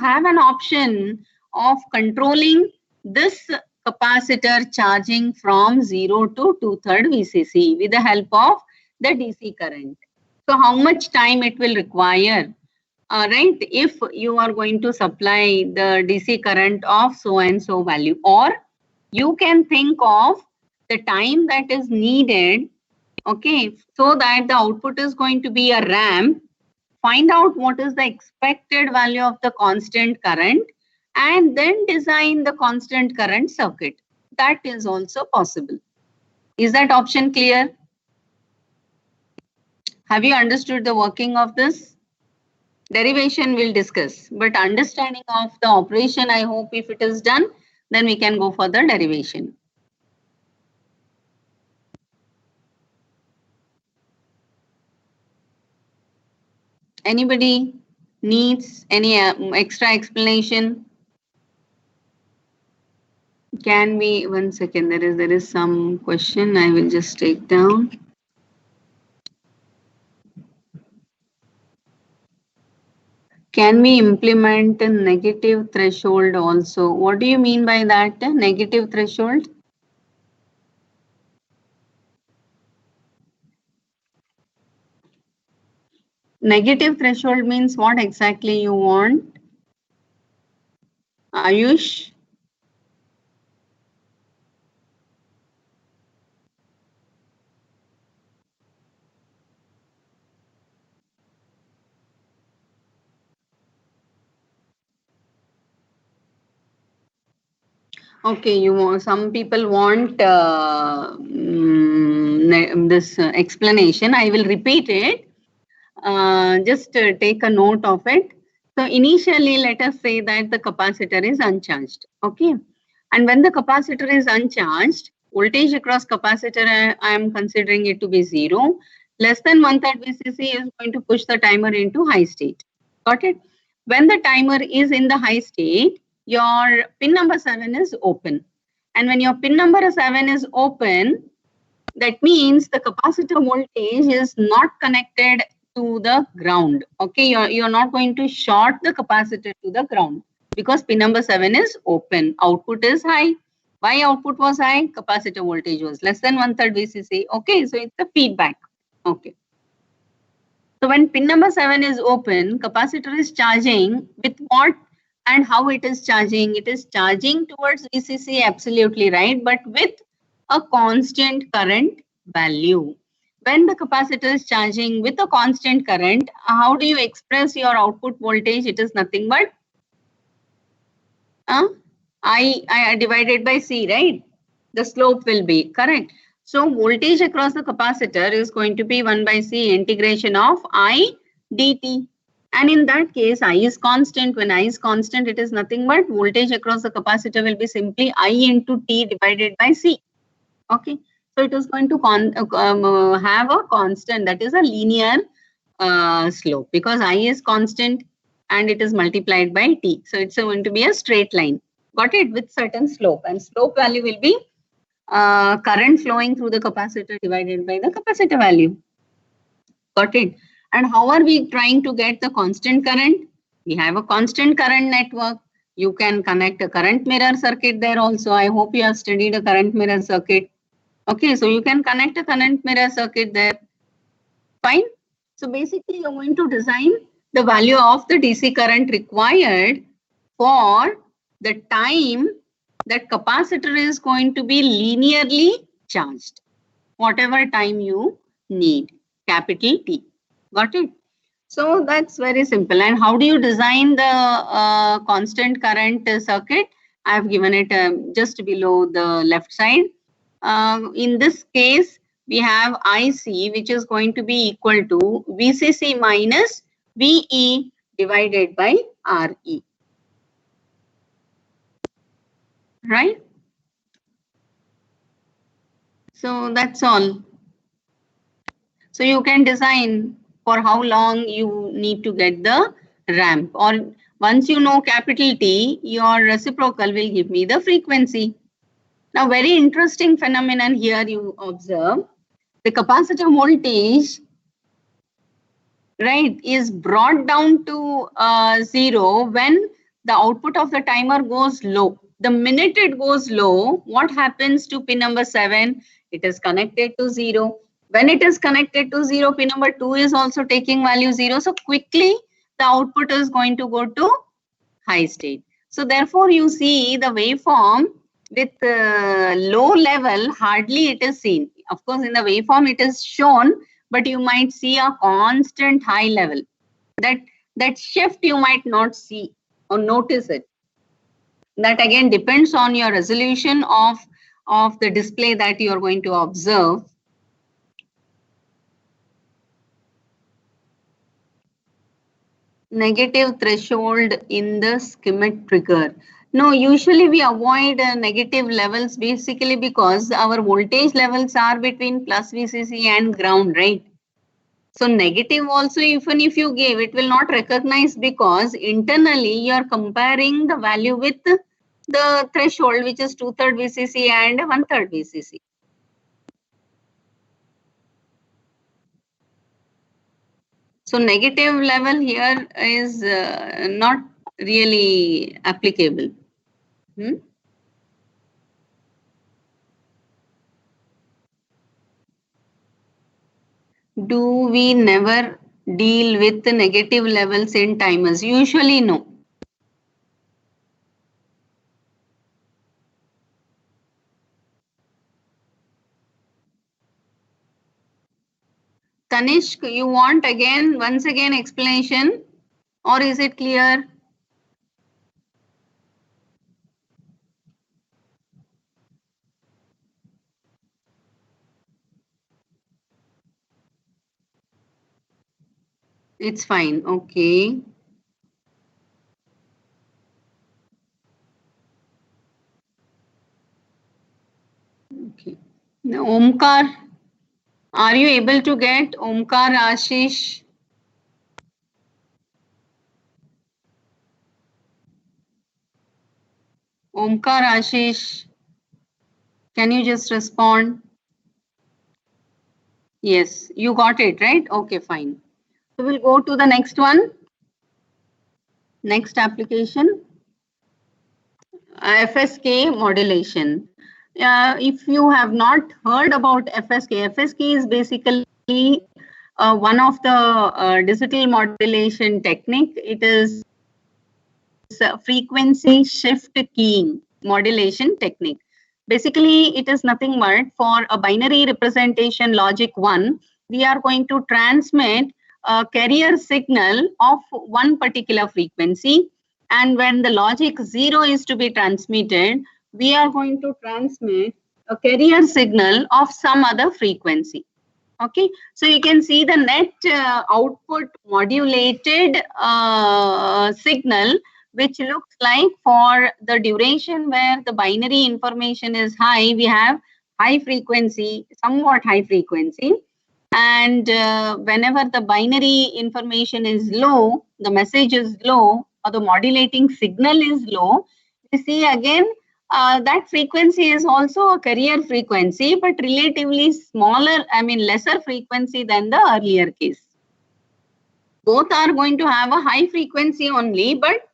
have an option of controlling this capacitor charging from 0 to 2/3 VCC with the help of the DC current. So how much time it will require, right, if you are going to supply the DC current of so and so value, or you can think of the time that is needed, okay, so that the output is going to be a ramp. Find out what is the expected value of the constant current and then design the constant current circuit. That is also possible. Is that option clear? Have you understood the working of this? Derivation we'll discuss, but understanding of the operation, I hope if it is done, then we can go for the derivation. Anybody needs any extra explanation? Can we, one second, there is some question I will just take down. Can we implement a negative threshold also? What do you mean by that, negative threshold? Negative threshold means what exactly you want? Ayush? Okay, you want, some people want this explanation. I will repeat it. Just take a note of it. So initially, let us say that the capacitor is uncharged. Okay, and when the capacitor is uncharged, voltage across capacitor, I am considering it to be 0. Less than 1/3 VCC is going to push the timer into high state. Got it? When the timer is in the high state, your pin number 7 is open. And when your pin number 7 is open, that means the capacitor voltage is not connected to the ground. Okay, you're not going to short the capacitor to the ground because pin number 7 is open. Output is high. Why output was high? Capacitor voltage was less than 1/3 VCC. Okay, so it's a feedback. Okay. So when pin number 7 is open, capacitor is charging with what and how it is charging? It is charging towards VCC, absolutely right, but with a constant current value. When the capacitor is charging with a constant current, how do you express your output voltage? It is nothing but I divided by C, right? The slope will be correct. So voltage across the capacitor is going to be 1/C integration of I dt. And in that case, I is constant. When I is constant, it is nothing but voltage across the capacitor will be simply I into T divided by C. Okay. So it is going to have a constant, that is a linear slope, because I is constant and it is multiplied by T. So it's going to be a straight line. Got it? With certain slope, and slope value will be current flowing through the capacitor divided by the capacitor value. Got it? And how are we trying to get the constant current? We have a constant current network. You can connect a current mirror circuit there also. I hope you have studied a current mirror circuit. Okay, so you can connect a current mirror circuit there. Fine. So basically, you're going to design the value of the DC current required for the time that capacitor is going to be linearly charged. Whatever time you need, capital T. Got it? So that's very simple. And how do you design the constant current circuit? I have given it just below the left side. In this case, we have IC, which is going to be equal to VCC minus VE divided by RE. Right? So that's all. So you can design for how long you need to get the ramp, or once you know capital T, your reciprocal will give me the frequency. Now, very interesting phenomenon here you observe. The capacitor voltage, right, is brought down to 0 when the output of the timer goes low. The minute it goes low, what happens to pin number 7? It is connected to 0. When it is connected to 0, pin number 2 is also taking value 0. So quickly the output is going to go to high state. So therefore you see the waveform with low level, hardly it is seen. Of course, in the waveform it is shown, but you might see a constant high level. That shift you might not see or notice it. That again depends on your resolution of the display that you are going to observe. Negative threshold in the schematic trigger. No, usually we avoid negative levels basically because our voltage levels are between plus VCC and ground, right? So negative also, even if you give, it will not recognize because internally you are comparing the value with the threshold, which is 2/3 VCC and 1/3 VCC. So negative level here is not really applicable. Do we never deal with the negative levels in timers? Usually no. Tanishk, you want once again explanation, or is it clear? It's fine. Okay. Okay. Now, Omkar, are you able to get Omkar, Ashish? Omkar, Ashish, can you just respond? Yes, you got it, right? Okay, fine. So we'll go to the next one. Next application, FSK modulation. If you have not heard about FSK, FSK is basically one of the digital modulation technique. It is a frequency shift keying modulation technique. Basically, it is nothing but for a binary representation logic 1, we are going to transmit a carrier signal of one particular frequency. And when the logic 0 is to be transmitted, we are going to transmit a carrier signal of some other frequency. Okay, so you can see the net output modulated signal, which looks like for the duration where the binary information is high, we have high frequency, somewhat high frequency. And whenever the binary information is low, the message is low, or the modulating signal is low, we see again that frequency is also a carrier frequency, but relatively smaller, lesser frequency than the earlier case. Both are going to have a high frequency only, but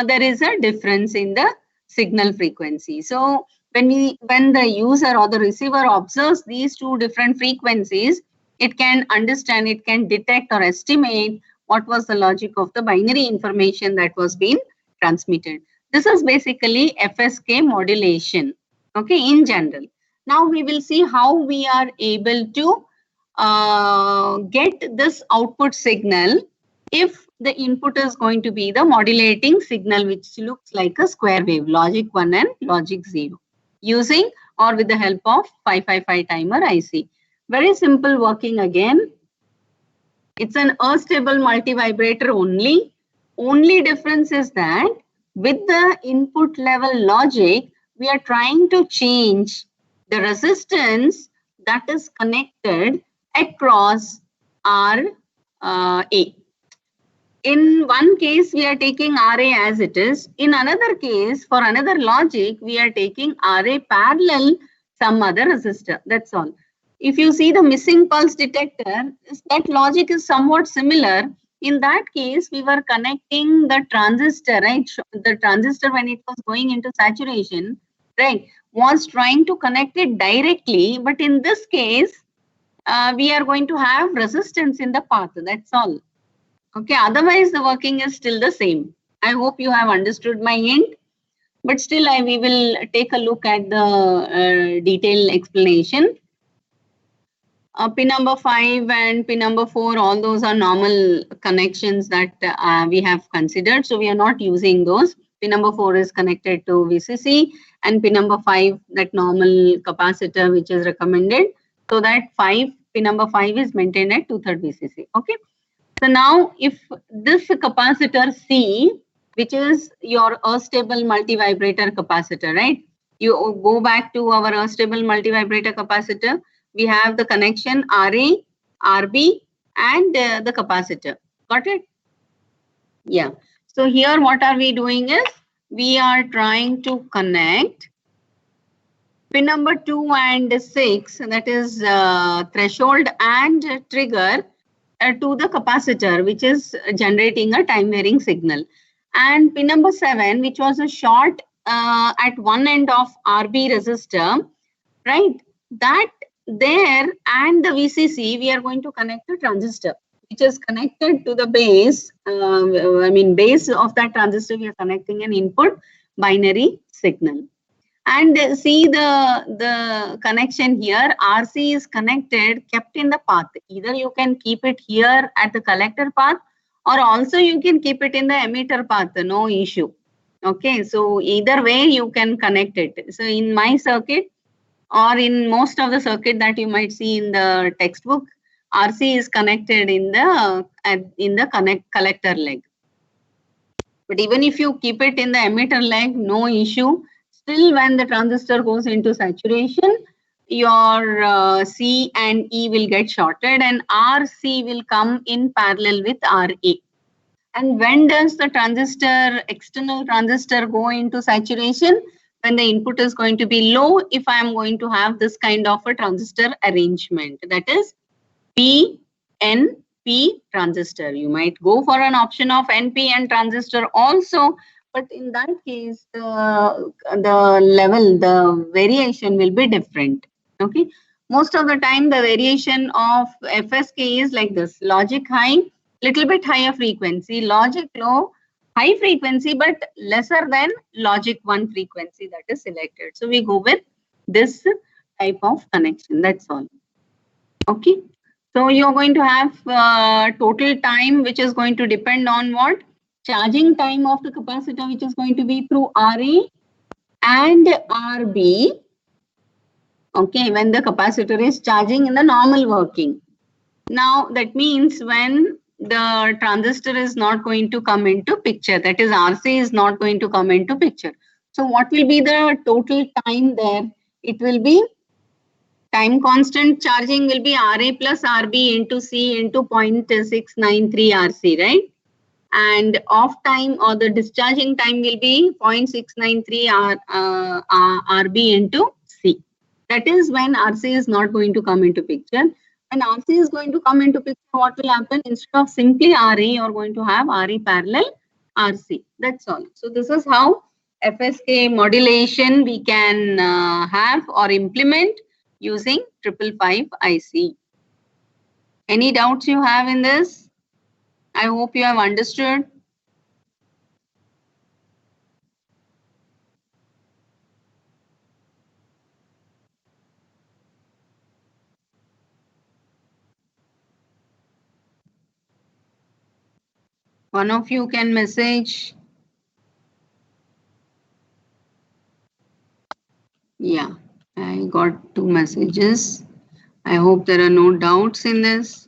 there is a difference in the signal frequency. So when the user or the receiver observes these two different frequencies, it can understand, it can detect or estimate what was the logic of the binary information that was being transmitted. This is basically FSK modulation, okay, in general. Now we will see how we are able to get this output signal if the input is going to be the modulating signal, which looks like a square wave, logic 1 and logic 0, using or with the help of 555 timer IC. Very simple working again. It's an astable multivibrator only. Only difference is that with the input level logic, we are trying to change the resistance that is connected across RA. in one case, we are taking RA as it is. In another case, for another logic, we are taking RA parallel some other resistor. That's all. If you see the missing pulse detector, that logic is somewhat similar. In that case, we were connecting the transistor, right? The transistor, when it was going into saturation, right, was trying to connect it directly. But in this case, we are going to have resistance in the path. That's all. Okay, otherwise the working is still the same. I hope you have understood my hint, but still we will take a look at the detailed explanation. Pin number 5 and pin number 4, all those are normal connections that we have considered. So we are not using those. Pin number 4 is connected to VCC, and pin number 5, that normal capacitor which is recommended. So that pin number 5 is maintained at 2/3 VCC. Okay. So now if this capacitor C, which is your astable multivibrator capacitor, right? You go back to our astable multivibrator capacitor. We have the connection RA, RB, and the capacitor. Got it? Yeah. So here what are we doing is, we are trying to connect pin number 2 and 6, that is threshold and trigger, to the capacitor, which is generating a time varying signal. And pin number 7, which was a short at one end of RB resistor, right? That there, and the VCC, we are going to connect the transistor, which is connected to the base. Base of that transistor, we are connecting an input binary signal. And see the connection here, RC is connected, kept in the path. Either you can keep it here at the collector path, or also you can keep it in the emitter path, no issue. Okay, so either way you can connect it. So in my circuit, or in most of the circuit that you might see in the textbook, RC is connected in the collector leg. But even if you keep it in the emitter leg, no issue. Still, when the transistor goes into saturation, your C and E will get shorted, and RC will come in parallel with RA. And when does the external transistor go into saturation? When the input is going to be low, if I am going to have this kind of a transistor arrangement, that is PNP transistor. You might go for an option of NPN transistor also, but in that case, the variation will be different. Okay. Most of the time, the variation of FSK is like this: logic high, little bit higher frequency; logic low, high frequency, but lesser than logic 1 frequency that is selected. So we go with this type of connection. That's all. Okay. So you're going to have total time, which is going to depend on what? Charging time of the capacitor, which is going to be through RA and RB. Okay, when the capacitor is charging in the normal working. Now that means when the transistor is not going to come into picture, that is RC is not going to come into picture. So what will be the total time there? It will be time constant charging will be RA plus RB into C into 0.693 RC, right? And off time or the discharging time will be 0.693 RB into C. That is when RC is not going to come into picture. When RC is going to come into picture, what will happen? Instead of simply RA, you are going to have RE parallel RC. That's all. So this is how FSK modulation we can have or implement using 555 IC. Any doubts you have in this? I hope you have understood. One of you can message. Yeah, I got 2 messages. I hope there are no doubts in this.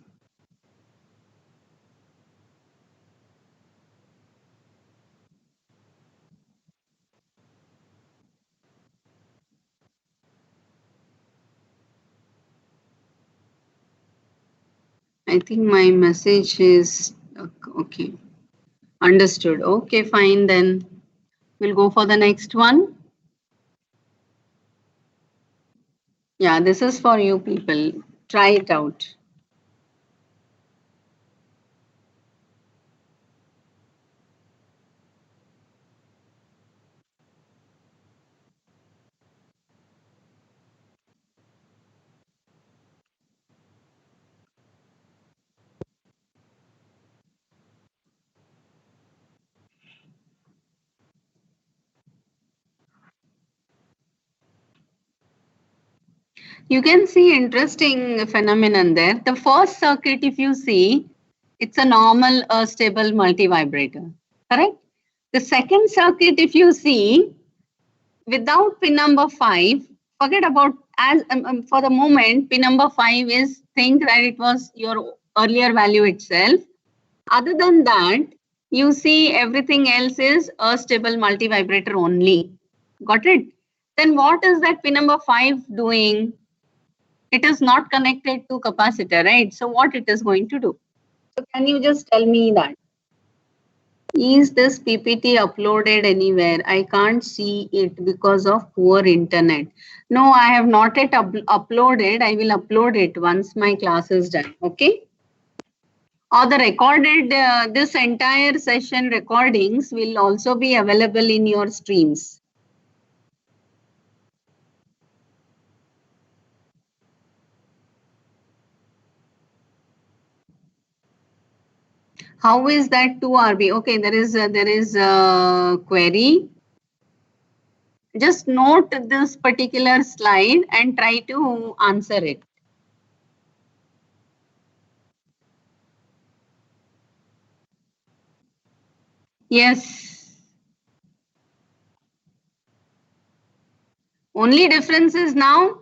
I think my message is okay. Understood. Okay, fine then. We'll go for the next one. Yeah, this is for you people. Try it out. You can see interesting phenomenon there. The first circuit, if you see, it's a normal stable multivibrator, correct? The second circuit, if you see, without pin number 5, forget about as for the moment, pin number 5 is think that it was your earlier value itself. Other than that, you see everything else is a stable multivibrator only. Got it? Then what is that pin number 5 doing? It is not connected to capacitor, right? So what it is going to do? So can you just tell me that? Is this PPT uploaded anywhere? I can't see it because of poor internet. No, I have not yet uploaded. I will upload it once my class is done. Okay. Or the recorded, this entire session recordings will also be available in your streams. How is that 2 RB? Okay, there is a query. Just note this particular slide and try to answer it. Yes. Only difference is now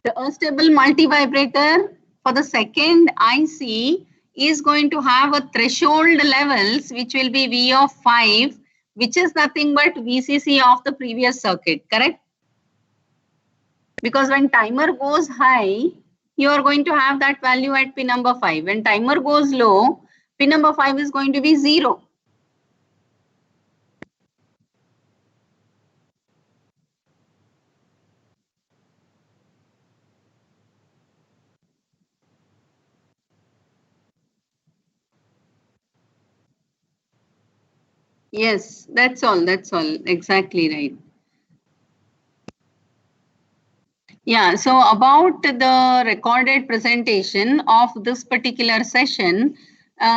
the unstable multivibrator for the second IC is going to have a threshold levels which will be V of 5, which is nothing but VCC of the previous circuit, correct? Because when timer goes high, you are going to have that value at pin number 5. When timer goes low, pin number 5 is going to be 0. Yes, that's all. That's all. Exactly right. Yeah, so about the recorded presentation of this particular session,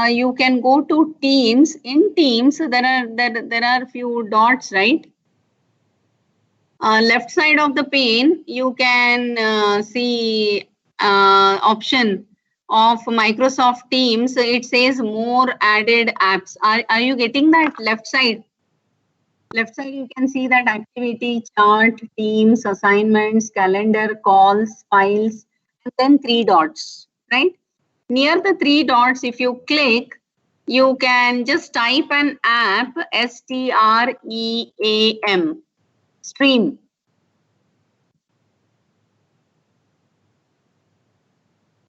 you can go to Teams. In Teams, there are few dots, right? Left side of the pane, you can see option of Microsoft Teams. It says more added apps. Are you getting that left side? Left side, you can see that activity chart, teams, assignments, calendar, calls, files, and then 3 dots, right? Near the 3 dots, if you click, you can just type an app, STREAM, stream.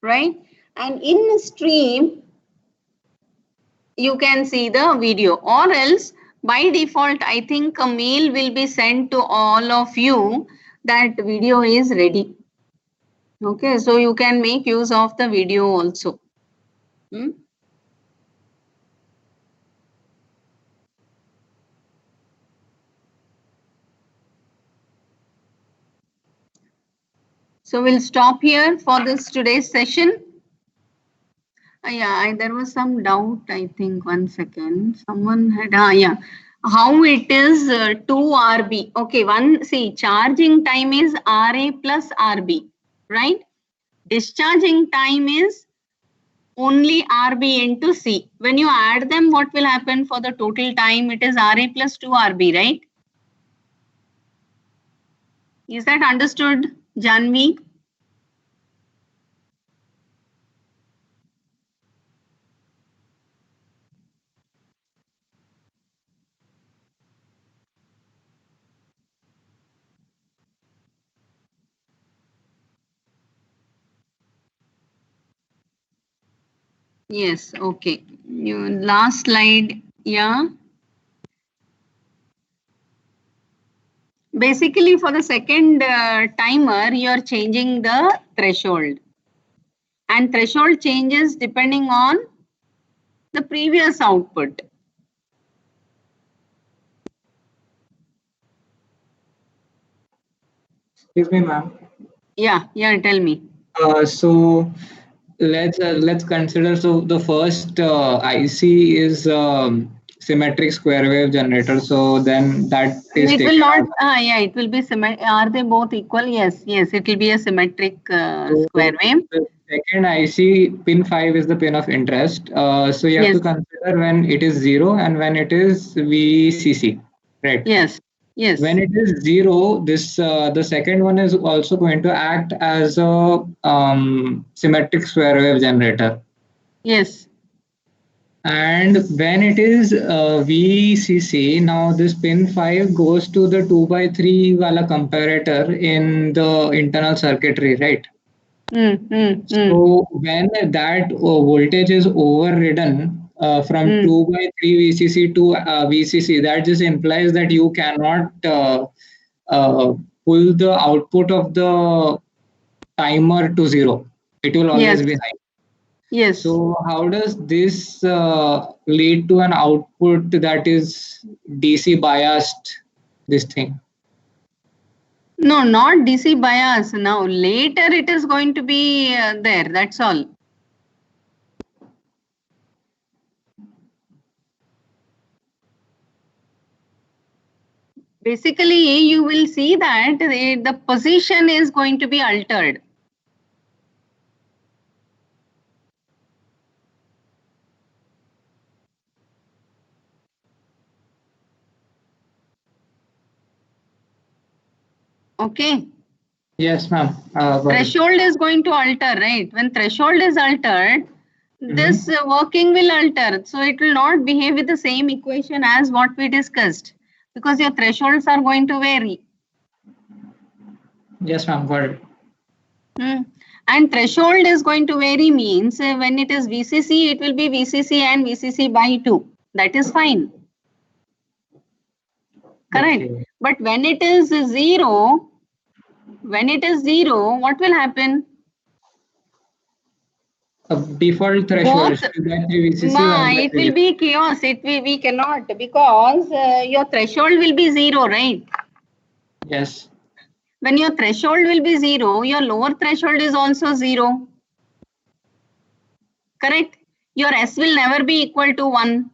Right? And in stream, you can see the video, or else by default, I think a mail will be sent to all of you that video is ready. Okay, so you can make use of the video also. So we'll stop here for this today's session. There was some doubt, I think. 1 second. Someone had, yeah. How it is 2 RB. Okay, see, charging time is RA plus RB, right? Discharging time is only RB into C. When you add them, what will happen for the total time? It is RA plus 2 RB, right? Is that understood, Janvi? Yes, okay. Last slide Yeah. Basically, for the second timer, you are changing the threshold. And threshold changes depending on the previous output. Excuse me, ma'am. Yeah, tell me. So let's consider. So the first IC is symmetric square wave generator. So then that is It will taken not, out. yeah, it will be symmetric. Are they both equal? Yes, it will be a symmetric So square wave. the second IC pin 5 is the pin of interest. So you have to Yes, consider when it is 0 and when it is VCC, right? yes, When it is 0, this the second one is also going to act as a symmetric square wave generator. yes, And when it is VCC, now this pin 5 goes to the 2 by 3 wala comparator in the internal circuitry, right? So when that voltage is overridden from 2 by 3 VCC to VCC, that just implies that you cannot pull the output of the timer to 0. It will always yes, be high. yes. So how does this lead to an output that is DC biased, this thing? No, not DC bias. Now, later it is going to be there. That's all. Basically, you will see that the position is going to be altered. Okay. Yes, ma'am. Threshold is going to alter, right? When threshold is altered, this working will alter. So it will not behave with the same equation as what we discussed because your thresholds are going to vary. Yes, ma'am. Got it. And threshold is going to vary means when it is VCC, it will be VCC and VCC by 2. That is fine. Correct. Okay. But when it is 0, what will happen? Default threshold Both, is 2 by 3 VCC, 1 by it 3 will be chaos. We cannot because your threshold will be 0, right? Yes. When your threshold will be 0, your lower threshold is also 0. Correct? Your S will never be equal to 1.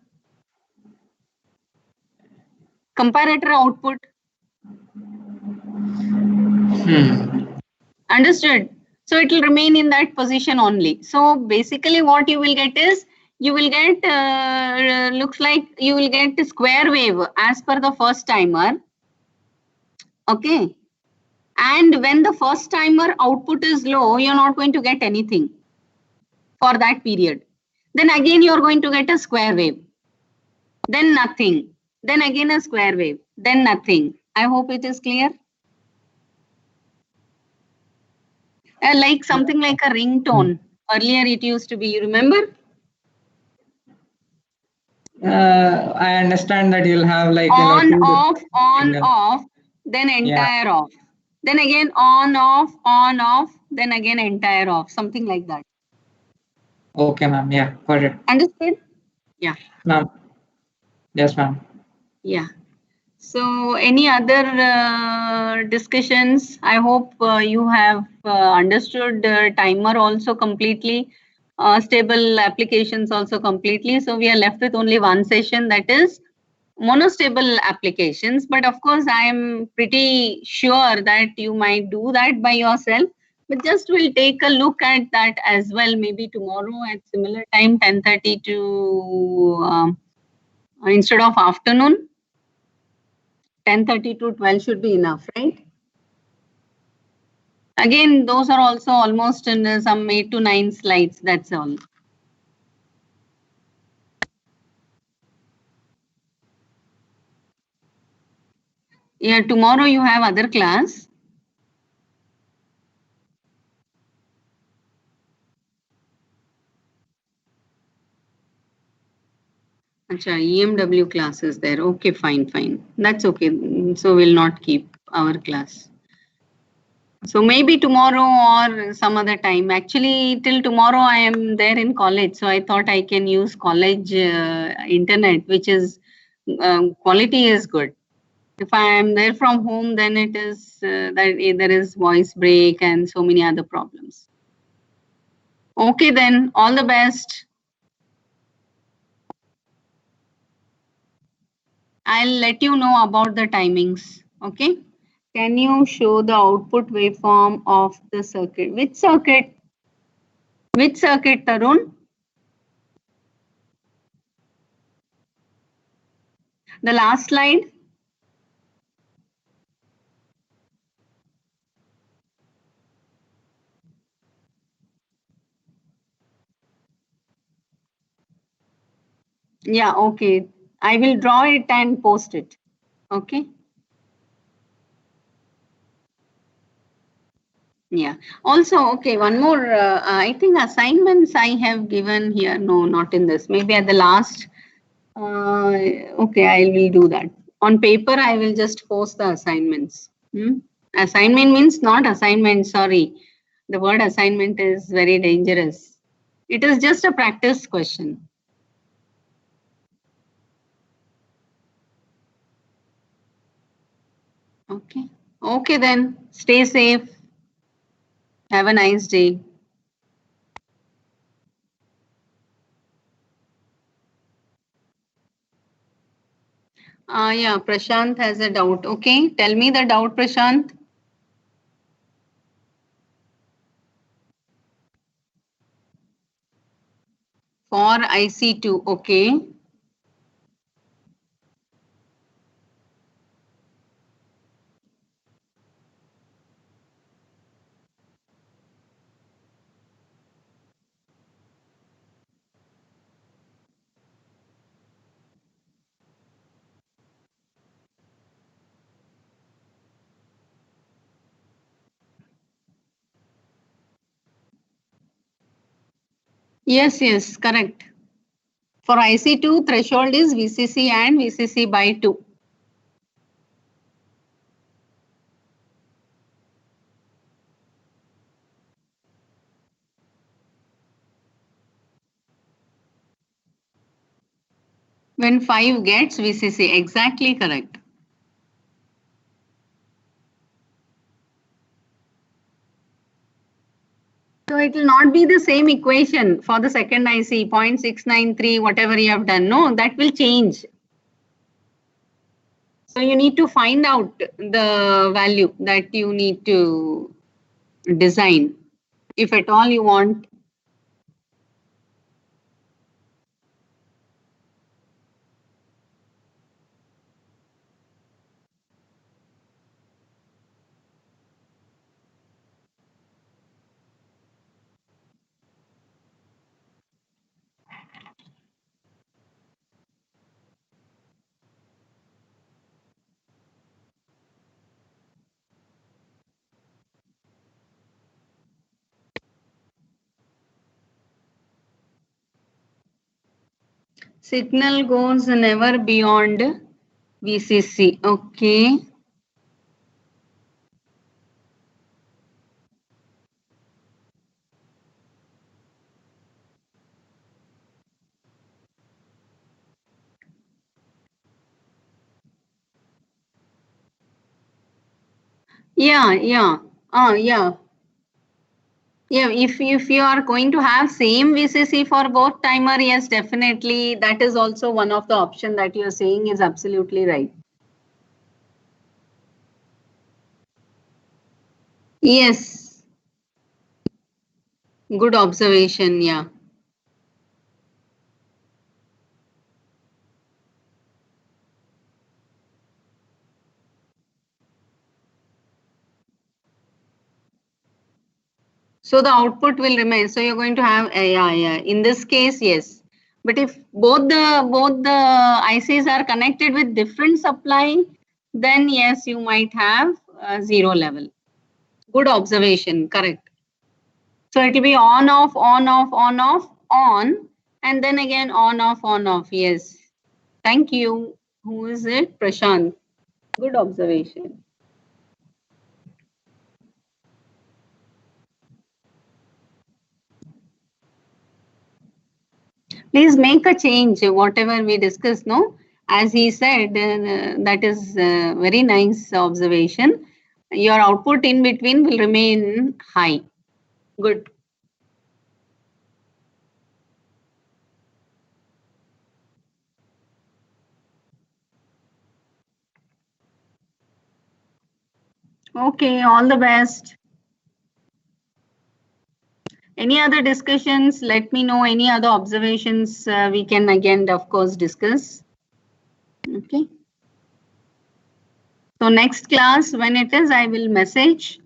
Comparator output. Understood? So it will remain in that position only. So basically what you will get is, you will get, looks like you will get a square wave as per the first timer. Okay. And when the first timer output is low, you're not going to get anything for that period. Then again, you're going to get a square wave. Then nothing. Then again a square wave. Then nothing. I hope it is clear. Like something like a ringtone. Earlier it used to be, you remember? I understand that you'll have like On, two off, on, signals. off, then entire off. Then again on, off, then again entire off. Something like that. Okay, ma'am. Yeah, got it. Understood? Yeah. Ma'am. Yes, ma'am. Yeah. So any other discussions? I hope you have understood timer also completely, stable applications also completely. So we are left with only one session, that is monostable applications. But of course, I am pretty sure that you might do that by yourself. But just we'll take a look at that as well, maybe tomorrow at similar time, 10:30 to instead of afternoon. 10:30 to 12 should be enough, right? Again, those are also almost in some 8 to 9 slides, that's all. Yeah, tomorrow you have other class. Acha, EMW class is there. Okay, fine. That's okay. So we'll not keep our class. So maybe tomorrow or some other time. Actually, till tomorrow I am there in college. So I thought I can use college internet, which is quality is good. If I am there from home, then it is that there is voice break and so many other problems. Okay, then all the best. I'll let you know about the timings. Okay. Can you show the output waveform of the circuit? Which circuit? Which circuit, Tarun? The last slide. Yeah, okay. I will draw it and post it. Okay. Yeah. Also, okay, one more. I think assignments I have given here. No, not in this. Maybe at the last. Okay, I will do that. On paper, I will just post the assignments. Assignment means not assignment. Sorry. The word assignment is very dangerous. It is just a practice question. Okay. Okay, then. Stay safe. Have a nice day. Yeah, Prashant has a doubt. Okay, tell me the doubt, Prashant. For IC2, okay. Yes, correct. For IC2, threshold is VCC and VCC by 2. When 5 gets VCC, exactly correct. So it will not be the same equation for the second IC, 0.693, whatever you have done. No, that will change. So you need to find out the value that you need to design. If at all you want. Signal goes never beyond VCC. Okay. Yeah. Yeah, if you are going to have same VCC for both timer, yes, definitely. That is also one of the option that you are saying is absolutely right. Yes. Good observation, yeah. So the output will remain. So you're going to have yeah. In this case, yes. But if both the ICs are connected with different supply, then yes, you might have 0 level. Good observation, correct. So it will be on, off, on, off, on, off, on, and then again on, off, on, off. Yes. Thank you. Who is it? Prashant. Good observation. Please make a change, whatever we discussed, no? As he said, that is very nice observation. Your output in between will remain high. Good. Okay, all the best. Any other discussions? Let me know any other observations we can again, of course, discuss. Okay. So next class, when it is, I will message.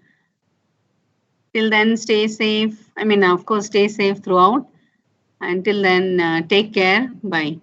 Till then, stay safe. I mean, of course, stay safe throughout. Until then, take care. Bye.